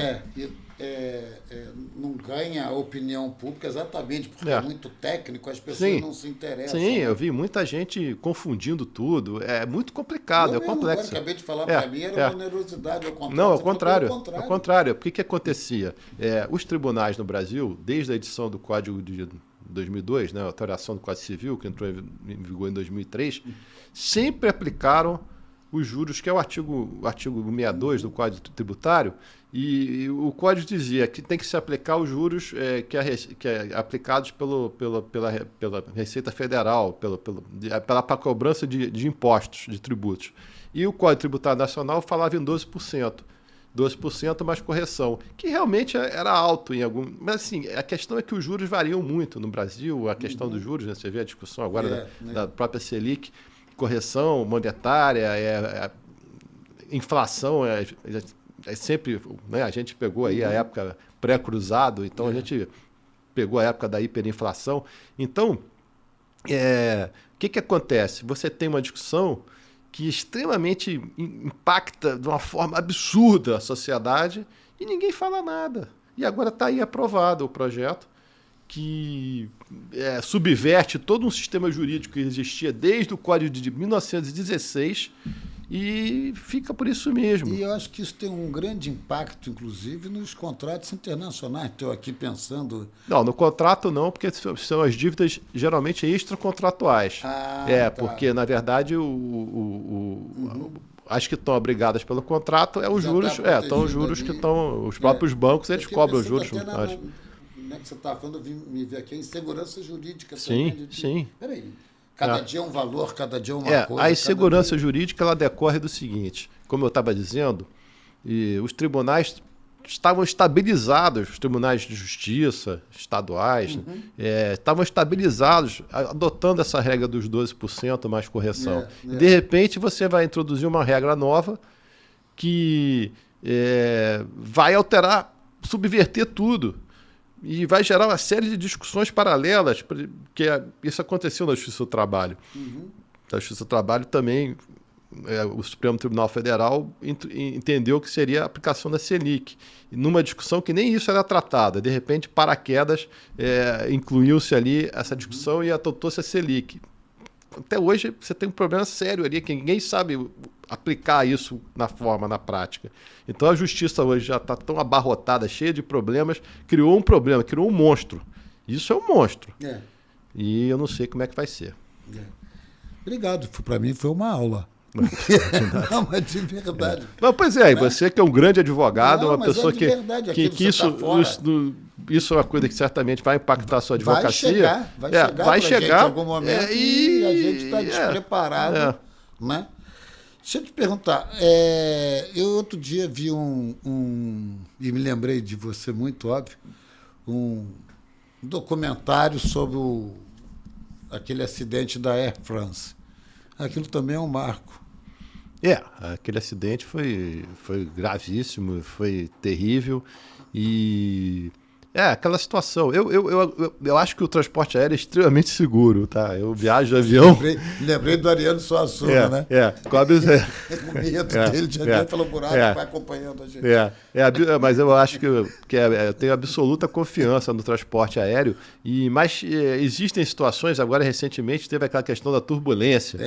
não ganha a opinião pública exatamente porque é muito técnico, as pessoas não se interessam. Sim, eu vi muita gente confundindo tudo. É muito complicado, complexo. Agora acabei de falar para mim, era uma onerosidade. Ao contrário, não, ao contrário. Ao contrário. O que acontecia? Os tribunais no Brasil, desde a edição do Código de 2002, né, a alteração do Código Civil, que entrou em vigor em 2003, sempre aplicaram os juros, que é o artigo 62 do Código Tributário, e o Código dizia que tem que se aplicar os juros aplicados pela Receita Federal, pela cobrança de impostos, de tributos. E o Código Tributário Nacional falava em 12%. 12% mais correção, que realmente era alto em algum... Mas assim, a questão é que os juros variam muito no Brasil, a questão dos juros, né? Você vê a discussão agora da própria Selic, correção monetária, inflação, é sempre... Né? A gente pegou aí a época pré-cruzado, então a gente pegou a época da hiperinflação. Então, o que acontece? Você tem uma discussão que extremamente impacta de uma forma absurda a sociedade e ninguém fala nada. E agora está aí aprovado o projeto que subverte todo um sistema jurídico que existia desde o Código de 1916 e fica por isso mesmo. E eu acho que isso tem um grande impacto, inclusive, nos contratos internacionais. Estou aqui pensando... Não, no contrato não, porque são as dívidas geralmente extracontratuais. Porque, na verdade, as que estão obrigadas pelo contrato os juros. Estão os juros que estão... Os próprios bancos, eles cobram os juros. Que você está falando, me ver aqui, a insegurança jurídica. Sim, sim. Peraí. Cada dia é um valor, cada dia é uma coisa. A insegurança jurídica ela decorre do seguinte, como eu estava dizendo, os tribunais estavam estabilizados, os tribunais de justiça estaduais, estavam estabilizados, adotando essa regra dos 12% mais correção. De repente, você vai introduzir uma regra nova que vai alterar, subverter tudo. E vai gerar uma série de discussões paralelas, que isso aconteceu na Justiça do Trabalho. Na Justiça do Trabalho também, o Supremo Tribunal Federal entendeu que seria a aplicação da Selic, numa discussão que nem isso era tratada. De repente, paraquedas, incluiu-se ali essa discussão e adotou-se a Selic. Até hoje, você tem um problema sério ali, que ninguém sabe aplicar isso na prática. Então, a justiça hoje já está tão abarrotada, cheia de problemas, criou um monstro. Isso é um monstro. E eu não sei como é que vai ser. Obrigado. Para mim, foi uma aula. Não, mas de verdade. Não, pois você que é um grande advogado, uma pessoa que isso é uma coisa que certamente vai impactar a sua advocacia. Vai chegar em algum momento e a gente está despreparado. Né? Deixa eu te perguntar, eu outro dia vi e me lembrei de você, muito óbvio, um documentário sobre aquele acidente da Air France. Aquilo também é um marco. Aquele acidente foi gravíssimo, foi terrível e... aquela situação. Eu acho que o transporte aéreo é extremamente seguro, tá? Eu viajo de avião... Lembrei do Ariano Suassuna, né? O medo dele de avião pelo buraco, vai acompanhando a gente. Mas eu acho que eu tenho absoluta confiança no transporte aéreo, mas existem situações, agora recentemente teve aquela questão da turbulência.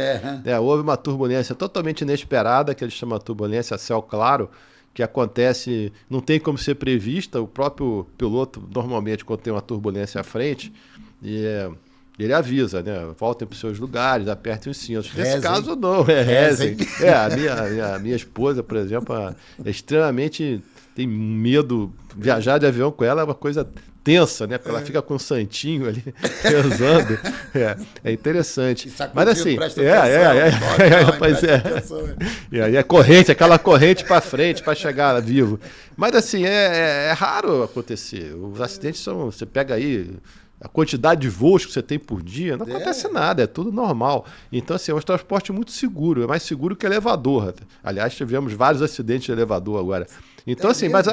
Houve uma turbulência totalmente inesperada, que eles chamam de turbulência a céu claro, que acontece, não tem como ser prevista. O próprio piloto, normalmente, quando tem uma turbulência à frente, ele avisa, né? Voltem para os seus lugares, apertem os cintos. Nesse caso, não, rezem. A minha esposa, por exemplo, é extremamente... Tem medo, viajar de avião com ela é uma coisa tensa, né? Porque ela fica com um santinho ali, rezando. É interessante. Mas assim, E aí corrente, aquela corrente para frente para chegar vivo. Mas assim, é raro acontecer. Os acidentes são, você pega aí a quantidade de voos que você tem por dia, não acontece nada, é tudo normal. Então, assim, é um transporte muito seguro, é mais seguro que elevador. Aliás, tivemos vários acidentes de elevador agora. Então, assim, mas o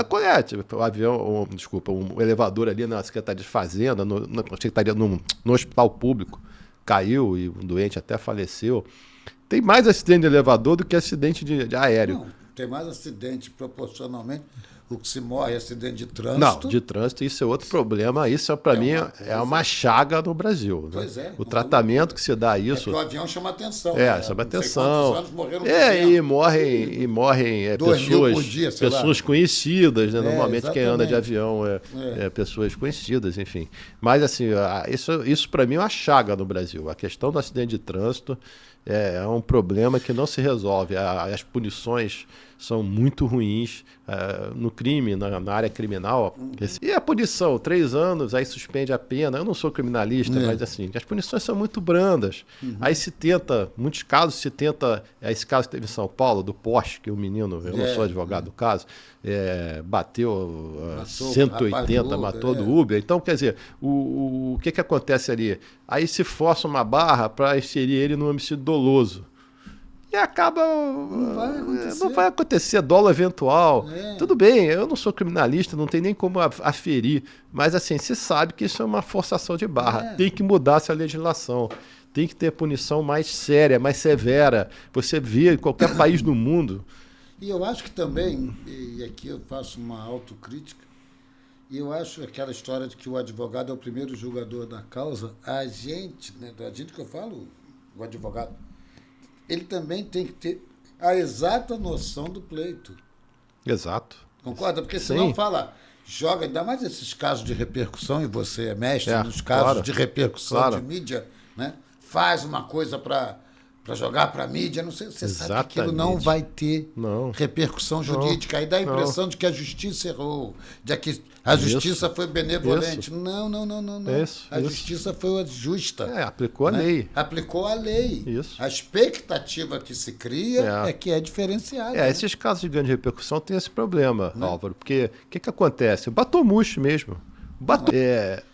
avião, um elevador ali na Secretaria de Fazenda, no hospital público, caiu e um doente até faleceu. Tem mais acidente de elevador do que acidente de aéreo. tem mais acidente proporcionalmente. O que se morre é acidente de trânsito. Não, de trânsito, isso é outro problema. Isso, para mim, é uma chaga no Brasil. Né? Pois é. O tratamento que se dá a isso... É que o avião chama atenção. Chama atenção. Anos morreram e morrem pessoas conhecidas, né? Normalmente exatamente. quem anda de avião é pessoas conhecidas, enfim. Mas, assim, isso para mim é uma chaga no Brasil. A questão do acidente de trânsito é um problema que não se resolve. As punições são muito ruins no crime, na área criminal. E a punição, 3 anos, aí suspende a pena. Eu não sou criminalista, mas assim, as punições são muito brandas. Aí se tenta, muitos casos se tenta, esse caso que teve em São Paulo, do Porsche, que o menino, eu não sou advogado do caso, matou 180, matou do Uber. Então, quer dizer, o que acontece ali? Aí se força uma barra para inserir ele no homicídio doloso. E acaba... Não vai acontecer, dolo eventual. Tudo bem, eu não sou criminalista, não tem nem como aferir. Mas assim, se sabe que isso é uma forçação de barra. Tem que mudar essa legislação. Tem que ter punição mais séria, mais severa. Você vê em qualquer país do mundo. E eu acho que também, e aqui eu faço uma autocrítica, e eu acho aquela história de que o advogado é o primeiro julgador da causa, a gente que eu falo, o advogado, ele também tem que ter a exata noção do pleito. Exato. Concorda? Porque senão joga, ainda mais esses casos de repercussão, e você é mestre nos casos de repercussão de mídia, né? Faz uma coisa para jogar para a mídia, não sei, você sabe que aquilo não vai ter repercussão jurídica. Aí dá a impressão de que a justiça errou, de que a justiça foi benevolente. Não. A justiça foi justa. Aplicou a lei. Aplicou a lei. Isso. A expectativa que se cria é que é diferenciada. Esses casos de grande repercussão têm esse problema, Álvaro, porque o que acontece? O Batomushi mesmo.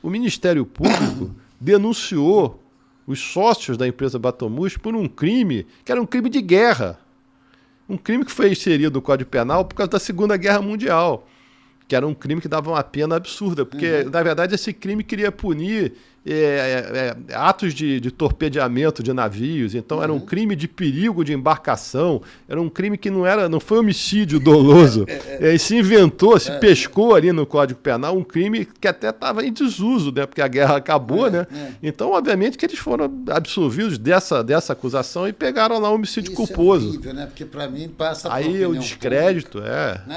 O Ministério Público denunciou os sócios da empresa Batomushi por um crime que era um crime de guerra. Um crime que foi inserido no Código Penal por causa da Segunda Guerra Mundial, que era um crime que dava uma pena absurda, porque, na verdade, esse crime queria punir atos de torpedeamento de navios. Então, era um crime de perigo de embarcação, era um crime que não foi homicídio doloso. Se inventou, se pescou ali no Código Penal um crime que até estava em desuso, né? Porque a guerra acabou, né? Então, obviamente, que eles foram absolvidos dessa acusação e pegaram lá o homicídio culposo. É horrível, né? Porque, para mim, passa por aí o descrédito,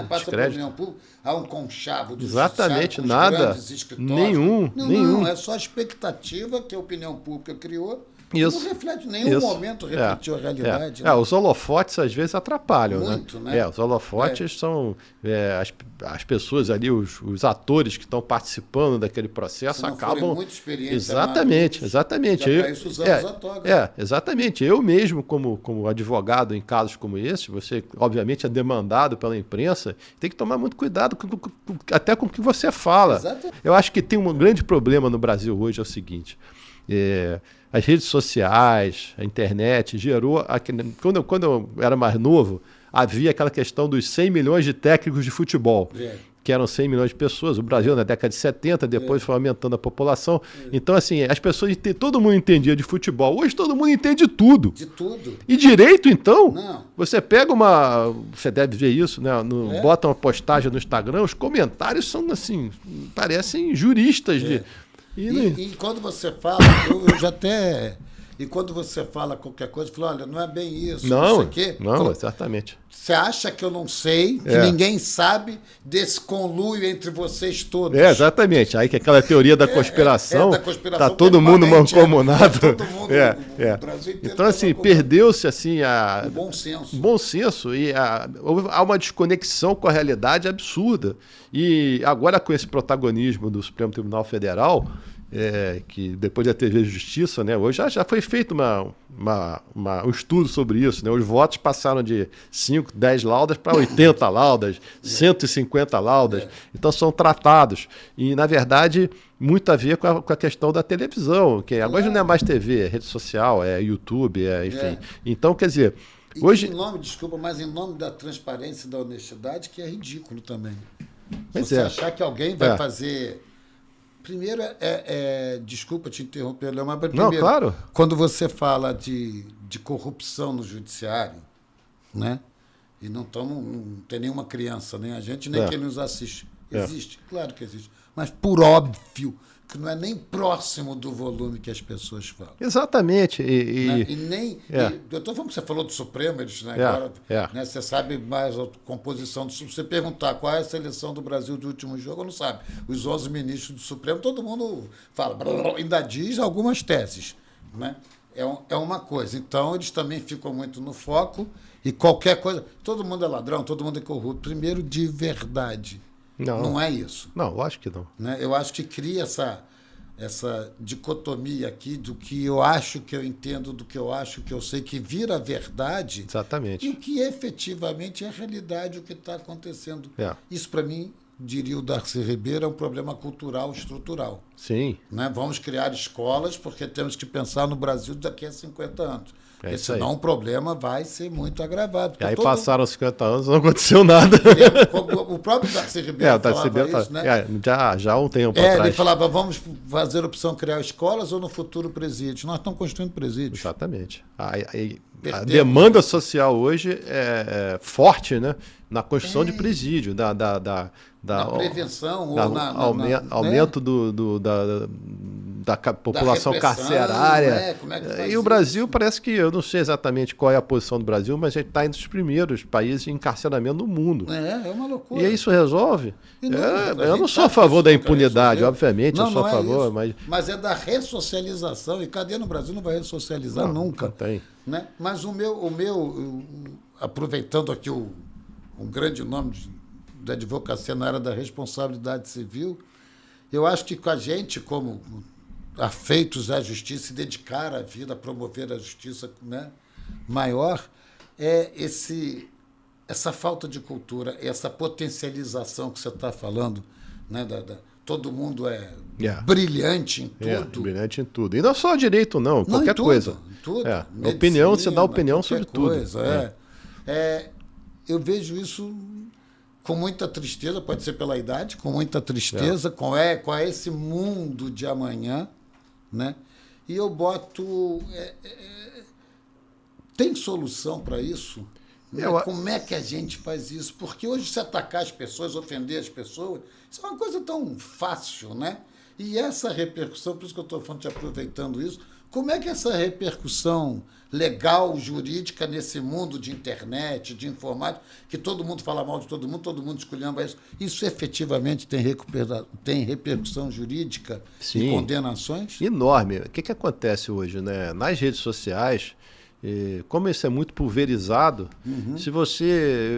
passa por opinião pública. Há um conchavo do exatamente, com nada. Nenhum. Nenhum. É só a expectativa que a opinião pública criou. Isso. Não reflete, em nenhum momento refletiu a realidade. Os holofotes às vezes atrapalham. Muito, né? Os holofotes são as pessoas ali, os atores que estão participando daquele processo acabam. Muita experiência. Exatamente. Isso usamos a toga. Exatamente. Eu mesmo, como advogado em casos como esse, você obviamente é demandado pela imprensa, tem que tomar muito cuidado até com o que você fala. Exatamente. Eu acho que tem um grande problema no Brasil hoje, é o seguinte. As redes sociais, a internet, gerou... Quando eu era mais novo, havia aquela questão dos 100 milhões de técnicos de futebol, que eram 100 milhões de pessoas. O Brasil, na década de 70, depois foi aumentando a população. Então, assim, as pessoas... Todo mundo entendia de futebol. Hoje todo mundo entende tudo. De tudo. E direito, então? Não. Você pega você deve ver isso, né? Bota uma postagem no Instagram, os comentários são, assim, parecem juristas de... E quando você fala, eu já até... E quando você fala qualquer coisa, fala, olha, não é bem isso, não sei o quê. Não, exatamente. Você acha que eu não sei, que ninguém sabe desse conluio entre vocês todos. Exatamente. Aí que aquela teoria da conspiração, tá todo mundo mancomunado. Todo mundo, o Brasil inteiro. Então, assim, perdeu-se assim, o bom senso. O bom senso e há uma desconexão com a realidade absurda. E agora com esse protagonismo do Supremo Tribunal Federal, que depois da TV Justiça, né, hoje já foi feito um estudo sobre isso. Né, os votos passaram de 5, 10 laudas para 80 laudas, 150 laudas. Então são tratados. E, na verdade, muito a ver com a questão da televisão, que agora não é mais TV, é rede social, é YouTube, enfim. Então, quer dizer... Hoje... Desculpa, mas em nome da transparência e da honestidade, que é ridículo também. Mas você achar que alguém vai fazer... Primeiro, desculpa te interromper, Léo, mas primeiro, claro. Quando você fala de corrupção no judiciário, né? E não tem nenhuma criança, nem a gente, nem quem nos assiste. Existe? Claro que existe. Mas, por óbvio, que não é nem próximo do volume que as pessoas falam. Exatamente. Né? E nem... eu estou falando que você falou do Supremo, eles, né, agora, né, você sabe mais a composição do Supremo. Se você perguntar qual é a seleção do Brasil do último jogo, não sabe. Os 11 ministros do Supremo, todo mundo fala, ainda diz algumas teses. Né? É uma coisa. Então, eles também ficam muito no foco e qualquer coisa... Todo mundo é ladrão, todo mundo é corrupto. Primeiro, de verdade. Não é isso. Não, lógico que não. Né? Eu acho que cria essa dicotomia aqui do que eu acho que eu entendo, do que eu acho que eu sei, que vira verdade. Exatamente. E o que efetivamente é a realidade, o que está acontecendo. Isso, para mim, diria o Darcy Ribeiro, é um problema cultural estrutural. Sim. Né? Vamos criar escolas porque temos que pensar no Brasil daqui a 50 anos. Porque senão o problema vai ser muito agravado. E aí passaram 50 anos e não aconteceu nada. O próprio Darcy Ribeiro falava isso, né? Já há um tempo atrás. Ele falava, vamos fazer a opção criar escolas ou no futuro presídios? Nós estamos construindo presídios. Exatamente. A demanda social hoje é forte, né? Na construção de presídio, na prevenção, aumento da população carcerária. Como é que faz e o Brasil parece que, eu não sei exatamente qual é a posição do Brasil, mas ele está entre os primeiros países de encarceramento no mundo. É uma loucura. E aí isso resolve? Eu não sou a favor da impunidade, obviamente, eu sou a favor. Mas é da ressocialização, e cadê no Brasil não vai ressocializar nunca. Não tem. Né? Mas o meu aproveitando aqui um grande nome da advocacia na área da responsabilidade civil, eu acho que com a gente, como afeitos à justiça e dedicar a vida a promover a justiça, né, maior, é essa falta de cultura, essa potencialização que você está falando, né, todo mundo é brilhante em tudo. Brilhante em tudo. E não só direito, não, qualquer coisa. Tudo. Medicina, opinião, você dá opinião sobre tudo. Eu vejo isso com muita tristeza, pode ser pela idade, com muita tristeza, com esse mundo de amanhã, né? E eu boto... tem solução para isso? Como é que a gente faz isso? Porque hoje se atacar as pessoas, ofender as pessoas, isso é uma coisa tão fácil, né? E essa repercussão, por isso que eu estou falando, aproveitando isso, como é que essa repercussão legal, jurídica, nesse mundo de internet, de informática, que todo mundo fala mal de todo mundo esculhamba isso efetivamente tem repercussão jurídica? Sim, e condenações? Enorme. O que acontece hoje, né? Nas redes sociais, como isso é muito pulverizado,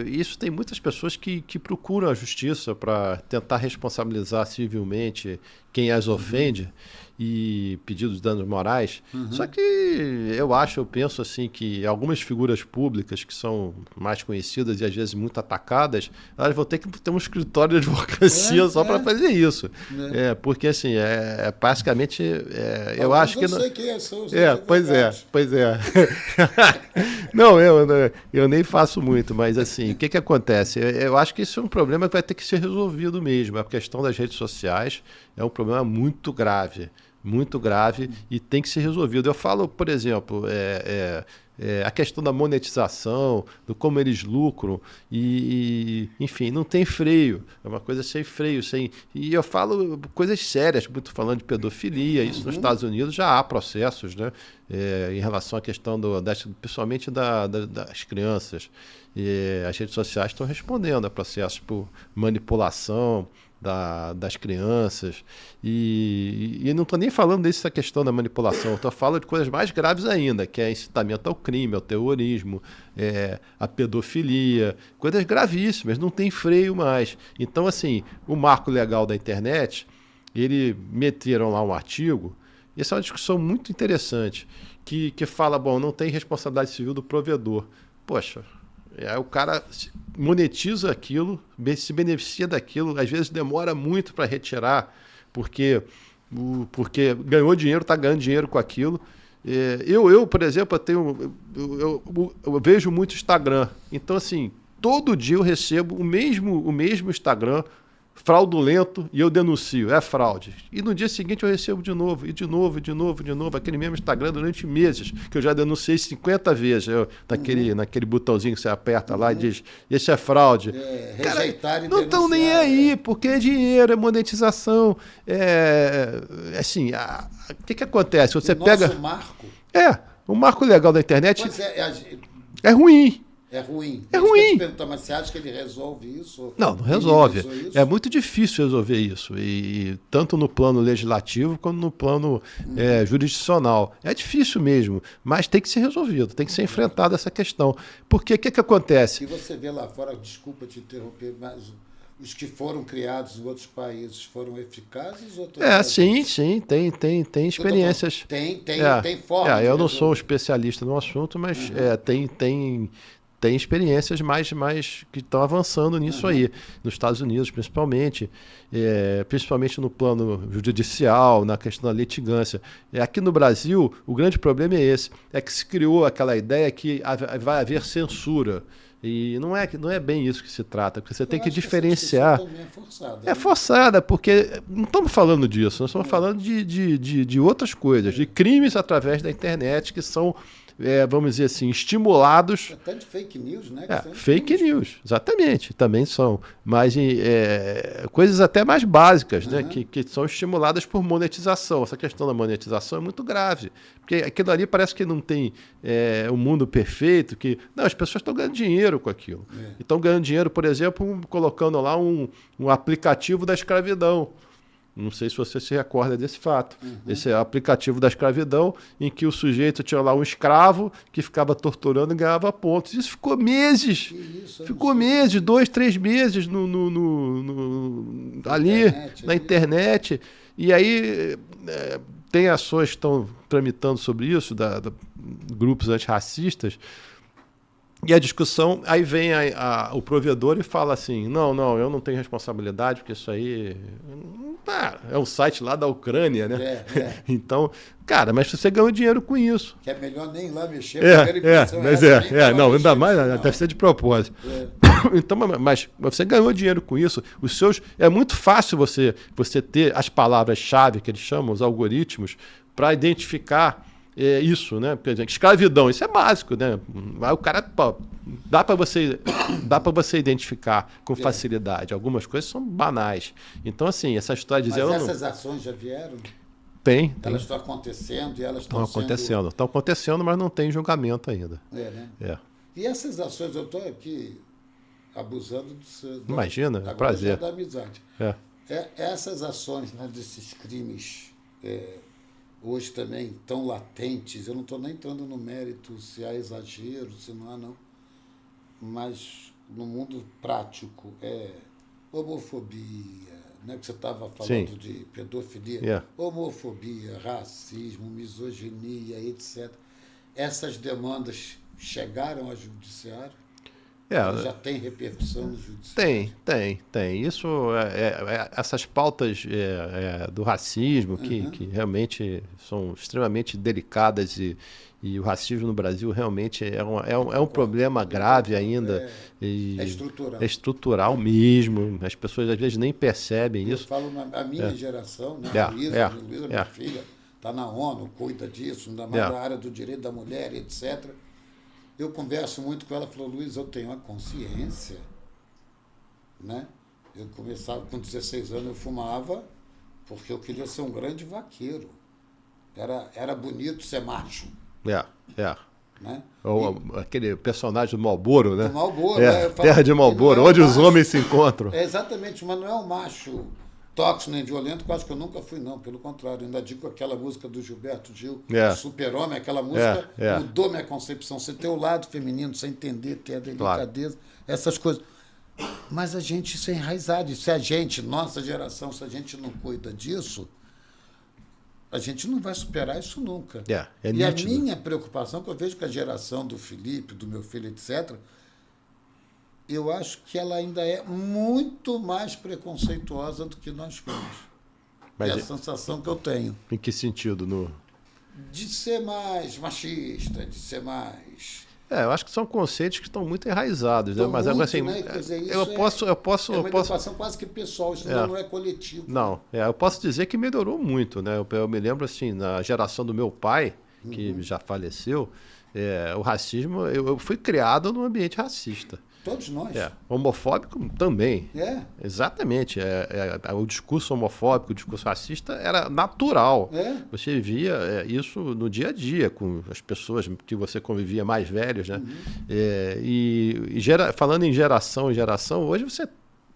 isso tem muitas pessoas que procuram a justiça para tentar responsabilizar civilmente quem as ofende e pedir os danos morais. Só que eu penso assim que algumas figuras públicas que são mais conhecidas e às vezes muito atacadas, elas vão ter que ter um escritório de advocacia só para fazer isso. Porque assim, basicamente, eu acho que... Eu não sei quem são os Pois é. Não, eu nem faço muito, mas assim, o que acontece? Eu acho que isso é um problema que vai ter que ser resolvido mesmo. A questão das redes sociais é um problema muito grave e tem que ser resolvido. Eu falo, por exemplo, a questão da monetização, do como eles lucram enfim, não tem freio. É uma coisa sem freio. E eu falo coisas sérias, muito falando de pedofilia. Isso nos Estados Unidos já há processos, né, em relação à questão principalmente das crianças. As redes sociais estão respondendo a processos por manipulação das crianças, e não estou nem falando dessa questão da manipulação, estou falando de coisas mais graves ainda, que é incitamento ao crime, ao terrorismo, a pedofilia, coisas gravíssimas, não tem freio mais. Então, assim, o marco legal da internet, eles meteram lá um artigo, e essa é uma discussão muito interessante, que fala, não tem responsabilidade civil do provedor. Poxa, aí o cara monetiza aquilo, se beneficia daquilo, às vezes demora muito para retirar, porque ganhou dinheiro, está ganhando dinheiro com aquilo. Eu, por exemplo, eu vejo muito Instagram. Então, assim, todo dia eu recebo o mesmo Instagram fraudulento e eu denuncio, é fraude. E no dia seguinte eu recebo de novo, e de novo, aquele mesmo Instagram durante meses, que eu já denunciei 50 vezes, naquele botãozinho que você aperta lá e diz, esse é fraude. Rejeitar e não estão nem aí, porque é dinheiro, é monetização. Assim, o que acontece? Você pega... Nosso marco... o marco legal da internet pois é ruim. É ruim. É ruim. Mas você acha que ele resolve isso? Não resolve. Isso? É muito difícil resolver isso. E tanto no plano legislativo quanto no plano jurisdicional. É difícil mesmo, mas tem que ser resolvido, tem que ser enfrentada essa questão. Porque o que acontece? E você vê lá fora, desculpa te interromper, mas os que foram criados em outros países foram eficazes? Ou sim, tem experiências. Tem forma. Eu não sou um especialista no assunto, mas tem experiências mais que estão avançando nisso aí, nos Estados Unidos principalmente no plano judicial, na questão da litigância. Aqui no Brasil, o grande problema é esse, é que se criou aquela ideia que vai haver censura. E não é bem isso que se trata, porque você tem que diferenciar. É forçada, porque não estamos falando disso, nós estamos falando de outras coisas, de crimes através da internet que são, vamos dizer assim, estimulados. Até de fake news, né? Fake news, exatamente, também são. Mas coisas até mais básicas, né? Que são estimuladas por monetização. Essa questão da monetização é muito grave, porque aquilo ali parece que não tem um mundo perfeito, que não, as pessoas estão ganhando dinheiro com aquilo. Estão ganhando dinheiro, por exemplo, colocando lá um aplicativo da escravidão. Não sei se você se recorda desse fato. Esse é o aplicativo da escravidão, em que o sujeito tinha lá um escravo que ficava torturando e ganhava pontos. Isso ficou meses. Ficou meses, 2, 3 meses ali na internet. E aí tem ações que estão tramitando sobre isso, grupos antirracistas. E a discussão, aí vem o provedor e fala assim, não, eu não tenho responsabilidade, porque isso aí é um site lá da Ucrânia, né? Então, cara, mas você ganhou dinheiro com isso. Que é melhor nem ir lá mexer. Não, ainda mais, deve ser de propósito. Então, mas você ganhou dinheiro com isso. É muito fácil você ter as palavras-chave, que eles chamam, os algoritmos, para identificar isso, né? Porque, escravidão, isso é básico, né? Aí o cara, dá para você identificar com facilidade. Algumas coisas são banais. Então, assim, essa história de dizer... Mas essas ações já vieram? Tem. Elas estão acontecendo e elas estão acontecendo. Estão acontecendo, mas não tem julgamento ainda. Né? E essas ações, eu estou aqui abusando Imagina, é prazer. Da amizade. Essas ações, né, desses crimes... hoje também tão latentes, eu não estou nem entrando no mérito se há exagero, se não há, não. Mas no mundo prático homofobia, né? Que você estava falando de pedofilia, homofobia, racismo, misoginia, etc. Essas demandas chegaram ao judiciário? Já tem repercussão no judiciário? Tem. Isso, essas pautas do racismo, que realmente são extremamente delicadas e o racismo no Brasil realmente é um problema grave ainda. Estrutural. É estrutural mesmo. As pessoas às vezes nem percebem isso. Eu falo a minha geração, né? A Luísa, minha filha, está na ONU, cuida disso, ainda mais da área do direito da mulher, etc. Eu converso muito com ela, falou, Luiz, eu tenho uma consciência, né? Eu começava, com 16 anos eu fumava porque eu queria ser um grande vaqueiro. Era bonito ser macho. Né? Aquele personagem do Marlboro, né? Do Marlboro, Terra de Marlboro, onde os homens se encontram. Exatamente, mas não é um macho tóxico nem violento, quase que eu nunca fui, não. Pelo contrário, ainda digo aquela música do Gilberto Gil, Super-Homem, aquela música mudou minha concepção. Você ter o lado feminino, você entender, ter a delicadeza, essas coisas. Mas a gente, isso é enraizado. Se a gente, nossa geração, se a gente não cuida disso, a gente não vai superar isso nunca. E a minha preocupação, que eu vejo que a geração do Felipe, do meu filho, etc., eu acho que ela ainda é muito mais preconceituosa do que nós fomos. É a sensação que eu tenho. Em que sentido? De ser mais machista, de ser mais... Eu acho que são conceitos que estão muito enraizados, né? Então, Mas muito, agora assim, né? Quer dizer, eu isso posso, eu posso, é eu uma posso, educação quase que pessoal, isso não é coletivo. não, eu posso dizer que melhorou muito, né? Eu me lembro assim, na geração do meu pai, que já faleceu, o racismo, eu fui criado num ambiente racista. Todos nós. Homofóbico também. É. Exatamente. O discurso homofóbico, o discurso racista era natural. Você via isso no dia a dia, com as pessoas que você convivia mais velhos, né? Falando em geração, hoje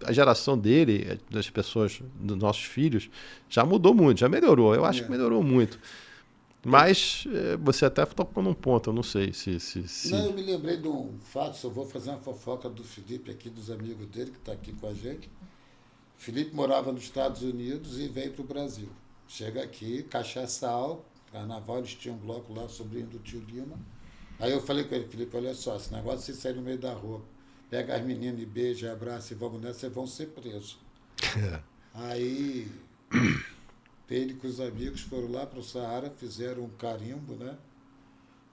a geração dele, das pessoas, dos nossos filhos, já mudou muito, já melhorou. Eu acho que melhorou muito. Mas você até tocou num ponto, eu não sei se... Não, eu me lembrei de um fato, só vou fazer uma fofoca do Felipe aqui, dos amigos dele, que está aqui com a gente. O Felipe morava nos Estados Unidos e veio para o Brasil. Chega aqui, cachaçal, carnaval, eles tinham um bloco lá, sobrinho do tio Lima. Aí eu falei com ele, Felipe, olha só, esse negócio de você sair no meio da rua, pega as meninas e beija, abraça e vamos nessa, vocês vão ser presos. Aí... Ele com os amigos foram lá para o Saara, fizeram um carimbo, né?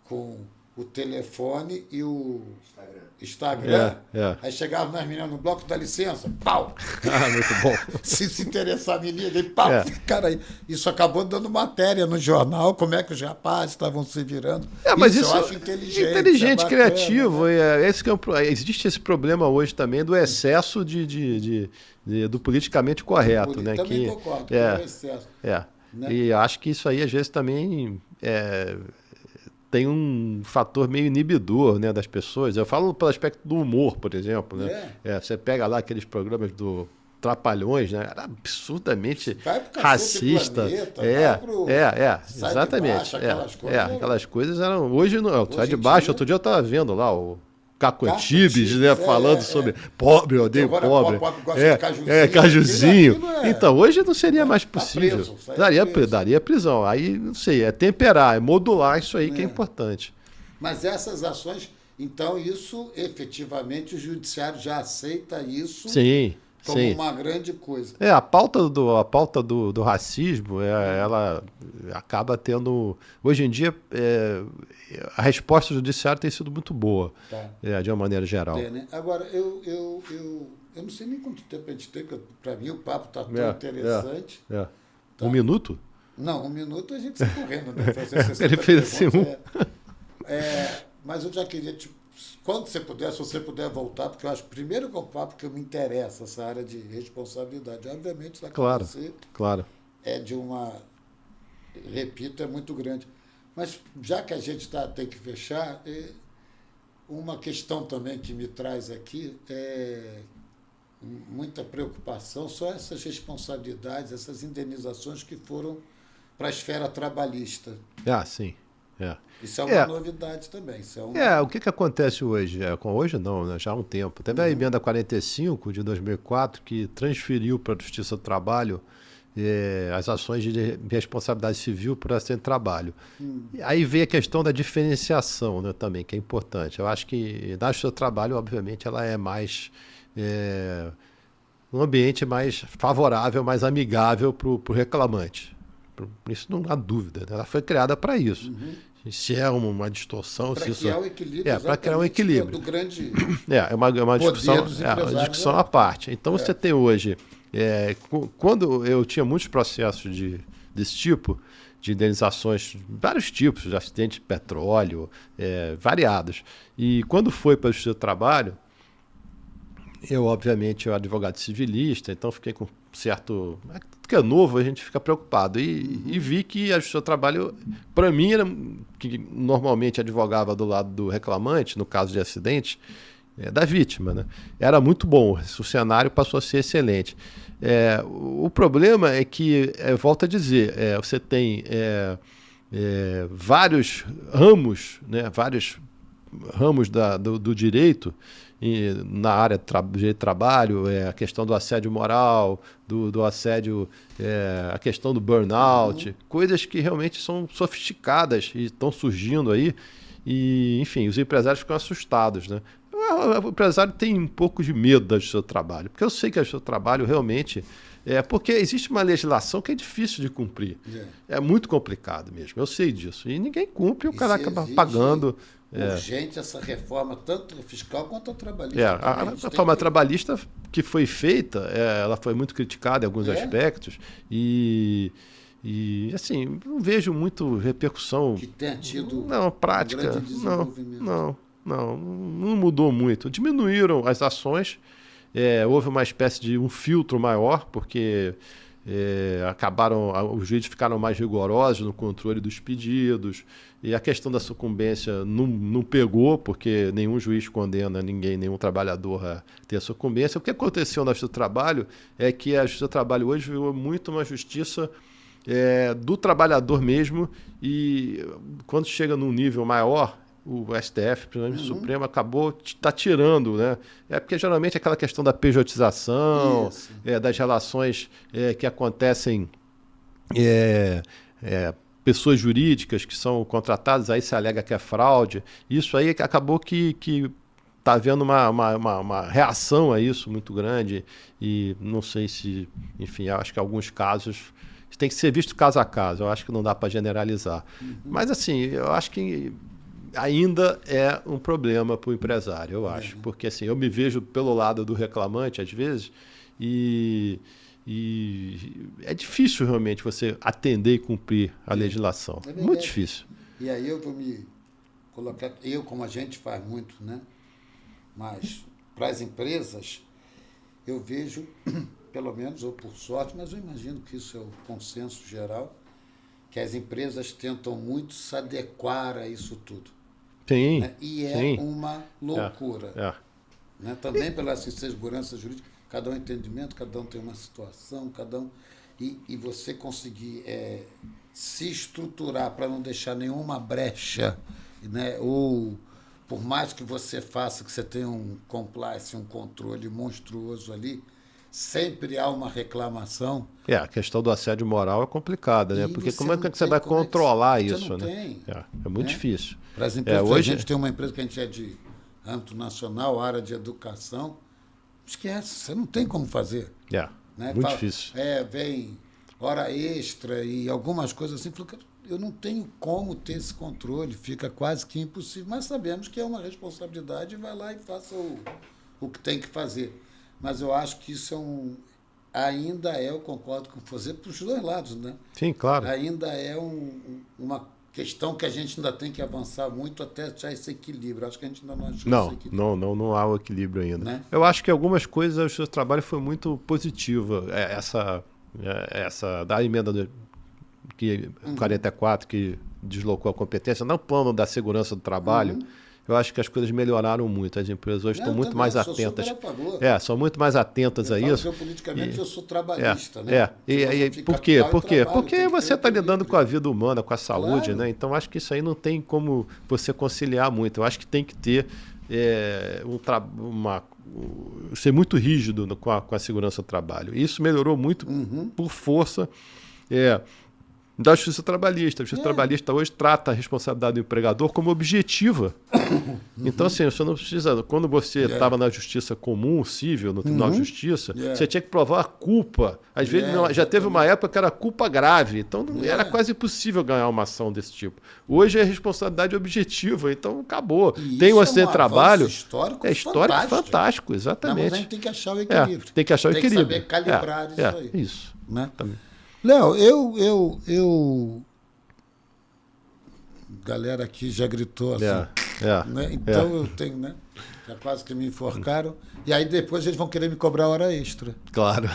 Com o telefone e o Instagram. Aí chegavam nas meninas no bloco, dá licença, pau! Muito bom. se interessar a menina, ele pau! Cara, isso acabou dando matéria no jornal, como é que os rapazes estavam se virando. Mas isso eu acho inteligente. Inteligente, bacana, criativo. Né? Existe esse problema hoje também do excesso do politicamente correto. Né? Também concordo, que é o excesso. Né? E acho que isso aí, às vezes, também tem um fator meio inibidor, né, das pessoas. Eu falo pelo aspecto do humor, por exemplo. Né? Você pega lá aqueles programas do Trapalhões, né? Era absurdamente racista. Exatamente. Aquelas coisas eram. Hoje não. Sai de baixo, outro dia eu estava vendo lá o Caco Antibes, né, falando sobre pobre, odeio pobre. Cajuzinho. Então, hoje não seria mais possível. Daria prisão. Aí, não sei, é temperar, é modular isso aí que é importante. Mas essas ações, então, isso efetivamente o judiciário já aceita isso. Sim. Como uma grande coisa. A pauta do racismo, ela acaba tendo... Hoje em dia, a resposta do judiciário tem sido muito boa, de uma maneira geral. Né? Agora, eu não sei nem quanto tempo a gente tem, porque para mim o papo está tão interessante. Tá. 1 minuto? Não, 1 minuto a gente está correndo, né? Ele fez assim mas eu já queria quando você puder, se você puder voltar, porque eu acho, primeiro que é um papo que me interessa, essa área de responsabilidade. Obviamente, da claro. É de uma, repito, é muito grande. Mas já que a gente tem que fechar, uma questão também que me traz aqui é muita preocupação, só essas responsabilidades, essas indenizações que foram para a esfera trabalhista. Sim. Isso é uma novidade também. O que acontece hoje? Hoje não, né? Já há um tempo. Teve a emenda 45 de 2004 que transferiu para a Justiça do Trabalho as ações de responsabilidade civil por acidente de trabalho. Aí veio a questão da diferenciação, né, também, que é importante. Eu acho que na Justiça do Trabalho, obviamente, ela é mais... um ambiente mais favorável, mais amigável para o reclamante. Isso não há dúvida, né? Ela foi criada para isso. Se é uma distorção... Para criar um equilíbrio. Para criar um equilíbrio. Do grande uma discussão à parte. Então você tem hoje... quando eu tinha muitos processos desse tipo, de indenizações, vários tipos, de acidente de petróleo, variados. E quando foi para a Justiça do Trabalho, eu, obviamente, advogado civilista, então fiquei com certo... Tudo que é novo, a gente fica preocupado. E vi que a Justiça do Trabalho, para mim, que normalmente advogava do lado do reclamante, no caso de acidente, da vítima, né? Era muito bom, o cenário passou a ser excelente. O problema é que, volto a dizer, você tem vários ramos, né? Vários ramos do direito, na área do direito de trabalho, a questão do assédio moral, do assédio, a questão do burnout, coisas que realmente são sofisticadas e estão surgindo aí, e, enfim, os empresários ficam assustados, né? É o empresário tem um pouco de medo da justiça do trabalho, porque eu sei que a justiça do trabalho realmente porque existe uma legislação que é difícil de cumprir. É muito complicado mesmo, eu sei disso. E ninguém cumpre, o cara acaba pagando. Urgente essa reforma, tanto fiscal quanto a trabalhista. A reforma trabalhista que foi feita, ela foi muito criticada em alguns aspectos e assim, não vejo muito repercussão. Que tenha tido prática, um grande desenvolvimento. Não mudou muito. Diminuíram as ações, houve uma espécie de um filtro maior, porque os juízes ficaram mais rigorosos no controle dos pedidos, e a questão da sucumbência não pegou, porque nenhum juiz condena ninguém, nenhum trabalhador a ter a sucumbência. O que aconteceu na Justiça do Trabalho é que a Justiça do Trabalho hoje virou muito uma justiça do trabalhador mesmo, e quando chega num nível maior, o STF, principalmente o Supremo, acabou tirando, né? Porque geralmente aquela questão da pejotização, das relações que acontecem, pessoas jurídicas que são contratadas, aí se alega que é fraude. Isso aí acabou que está havendo uma reação a isso muito grande, e não sei se, enfim, acho que alguns casos tem que ser visto caso a caso, eu acho que não dá para generalizar. Mas assim, eu acho que ainda é um problema para o empresário, eu acho, porque assim, eu me vejo pelo lado do reclamante às vezes, e é difícil realmente você atender e cumprir a legislação, muito difícil. E aí eu vou me colocar, como a gente faz muito, né? Mas para as empresas, eu vejo, pelo menos, ou por sorte, mas eu imagino que isso é o consenso geral, que as empresas tentam muito se adequar a isso tudo. Sim, né? E uma loucura. Né? Também pela insegurança jurídica, cada um tem entendimento, cada um tem uma situação, cada um... E você conseguir se estruturar para não deixar nenhuma brecha, né? Ou por mais que você faça, que você tenha um compliance, um controle monstruoso ali, sempre há uma reclamação. A questão do assédio moral é complicada, né? Porque como é que você vai controlar isso, né? É muito difícil. Para as empresas, hoje... a gente tem uma empresa que a gente é de âmbito nacional, área de educação, esquece, você não tem como fazer. Né? Muito difícil. Vem hora extra e algumas coisas assim, eu não tenho como ter esse controle, fica quase que impossível, mas sabemos que é uma responsabilidade, vai lá e faça o que tem que fazer. Mas eu acho que isso ainda eu concordo com você, para os dois lados, né? Sim, claro. Ainda é uma questão que a gente ainda tem que avançar muito até achar esse equilíbrio. Acho que a gente ainda não achou esse equilíbrio. Não há o equilíbrio ainda. Né? Eu acho que algumas coisas a Justiça do Trabalho foi muito positiva. Essa da emenda 44, que deslocou a competência, no plano da segurança do trabalho, eu acho que as coisas melhoraram muito. As empresas hoje estão muito mais atentas. São muito mais atentas a isso. Politicamente eu sou trabalhista, né? Por quê? Porque você está lidando com a vida humana, com a saúde, né? Então acho que isso aí não tem como você conciliar muito. Eu acho que tem que ter ser muito rígido com a segurança do trabalho. Isso melhorou muito por força da Justiça Trabalhista. A Justiça Trabalhista hoje trata a responsabilidade do empregador como objetiva. Então, assim, você não precisa... Quando você estava na Justiça Comum, civil, no Tribunal de Justiça, você tinha que provar a culpa. Às vezes, já teve uma época que era culpa grave. Então, era quase impossível ganhar uma ação desse tipo. Hoje é responsabilidade objetiva. Então, acabou. Tem um acidente de trabalho. Histórico fantástico, exatamente. Mas a gente tem que achar o equilíbrio. Tem que achar o equilíbrio. Tem que saber calibrar isso aí. Isso. Né? Léo, eu galera aqui já gritou assim, né? Então eu tenho, né? Já quase que me enforcaram. E aí depois eles vão querer me cobrar hora extra. Claro.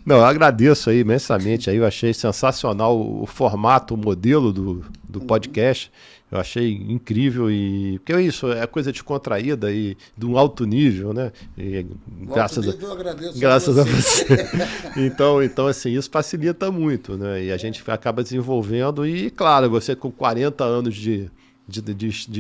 Não, eu agradeço aí imensamente. Aí eu achei sensacional o formato, o modelo do podcast. Eu achei incrível, porque é isso, é coisa descontraída e de um alto nível, né? E eu agradeço graças a você. Então, assim, isso facilita muito, né? E a gente acaba desenvolvendo, e claro, você com 40 anos de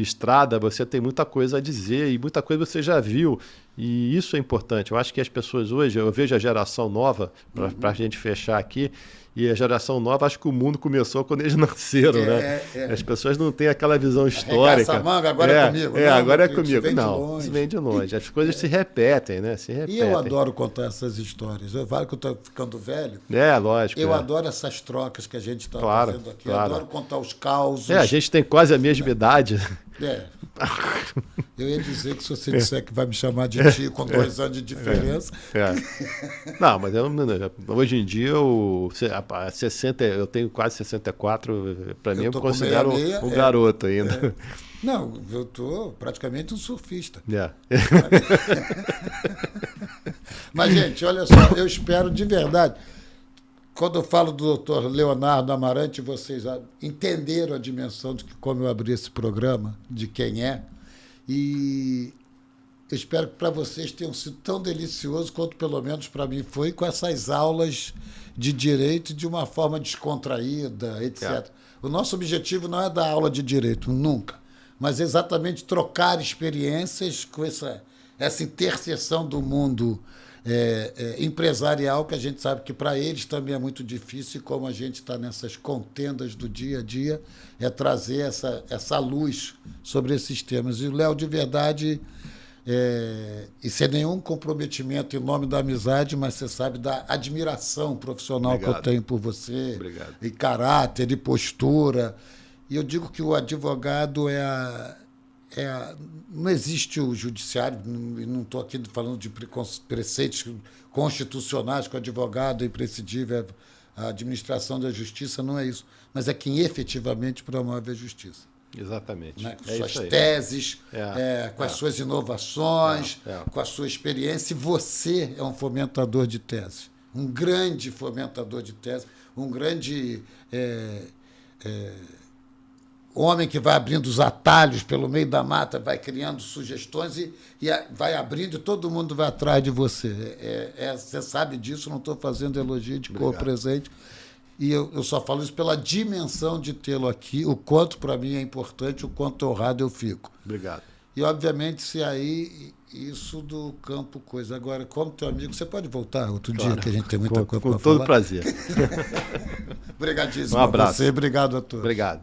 estrada, você tem muita coisa a dizer, e muita coisa você já viu, E isso é importante. Eu acho que as pessoas hoje, eu vejo a geração nova, para a gente fechar aqui, e a geração nova, acho que o mundo começou quando eles nasceram, né? As pessoas não têm aquela visão histórica. Essa manga, agora é comigo. Não, agora é comigo. Não, isso vem de longe. As coisas se repetem, né? Se repetem. E eu adoro contar essas histórias. Vale que eu estou ficando velho. Lógico. Eu adoro essas trocas que a gente está fazendo aqui. Claro. Eu adoro contar os causos. A gente tem quase a mesma idade. Eu ia dizer que se você disser que vai me chamar de tio com 2 anos de diferença. Não, mas hoje em dia, 60, eu tenho quase 64, para mim eu me considero um garoto ainda. Não, eu estou praticamente um surfista. Mas, gente, olha só, eu espero de verdade. Quando eu falo do Dr. Leonardo Amarante, vocês entenderam a dimensão de como eu abri esse programa, de quem é. E eu espero que para vocês tenham sido tão delicioso quanto pelo menos para mim foi, com essas aulas de direito de uma forma descontraída, etc. O nosso objetivo não é dar aula de direito, nunca, mas exatamente trocar experiências com essa interseção do mundo empresarial, que a gente sabe que para eles também é muito difícil, e como a gente está nessas contendas do dia a dia, é trazer essa luz sobre esses temas. E o Léo, de verdade, e sem nenhum comprometimento em nome da amizade, mas você sabe da admiração profissional que eu tenho por você, e caráter, e postura. E eu digo que o advogado não existe o judiciário, não estou aqui falando de preceitos constitucionais que o advogado é imprescindível, a administração da justiça não é isso, mas é quem efetivamente promove a justiça. Exatamente. Né? Com suas teses, com as suas inovações, com a sua experiência, e você é um fomentador de teses, um grande fomentador de teses, um grande homem que vai abrindo os atalhos pelo meio da mata, vai criando sugestões e vai abrindo e todo mundo vai atrás de você. Você sabe disso, não estou fazendo elogio de cor presente. E eu só falo isso pela dimensão de tê-lo aqui, o quanto para mim é importante, o quanto honrado eu fico. Obrigado. E, obviamente, se aí isso do campo coisa. Agora, como teu amigo, você pode voltar outro dia, que a gente tem muita coisa para falar. Com todo prazer. Obrigadíssimo Um abraço. a você, obrigado a todos. Obrigado.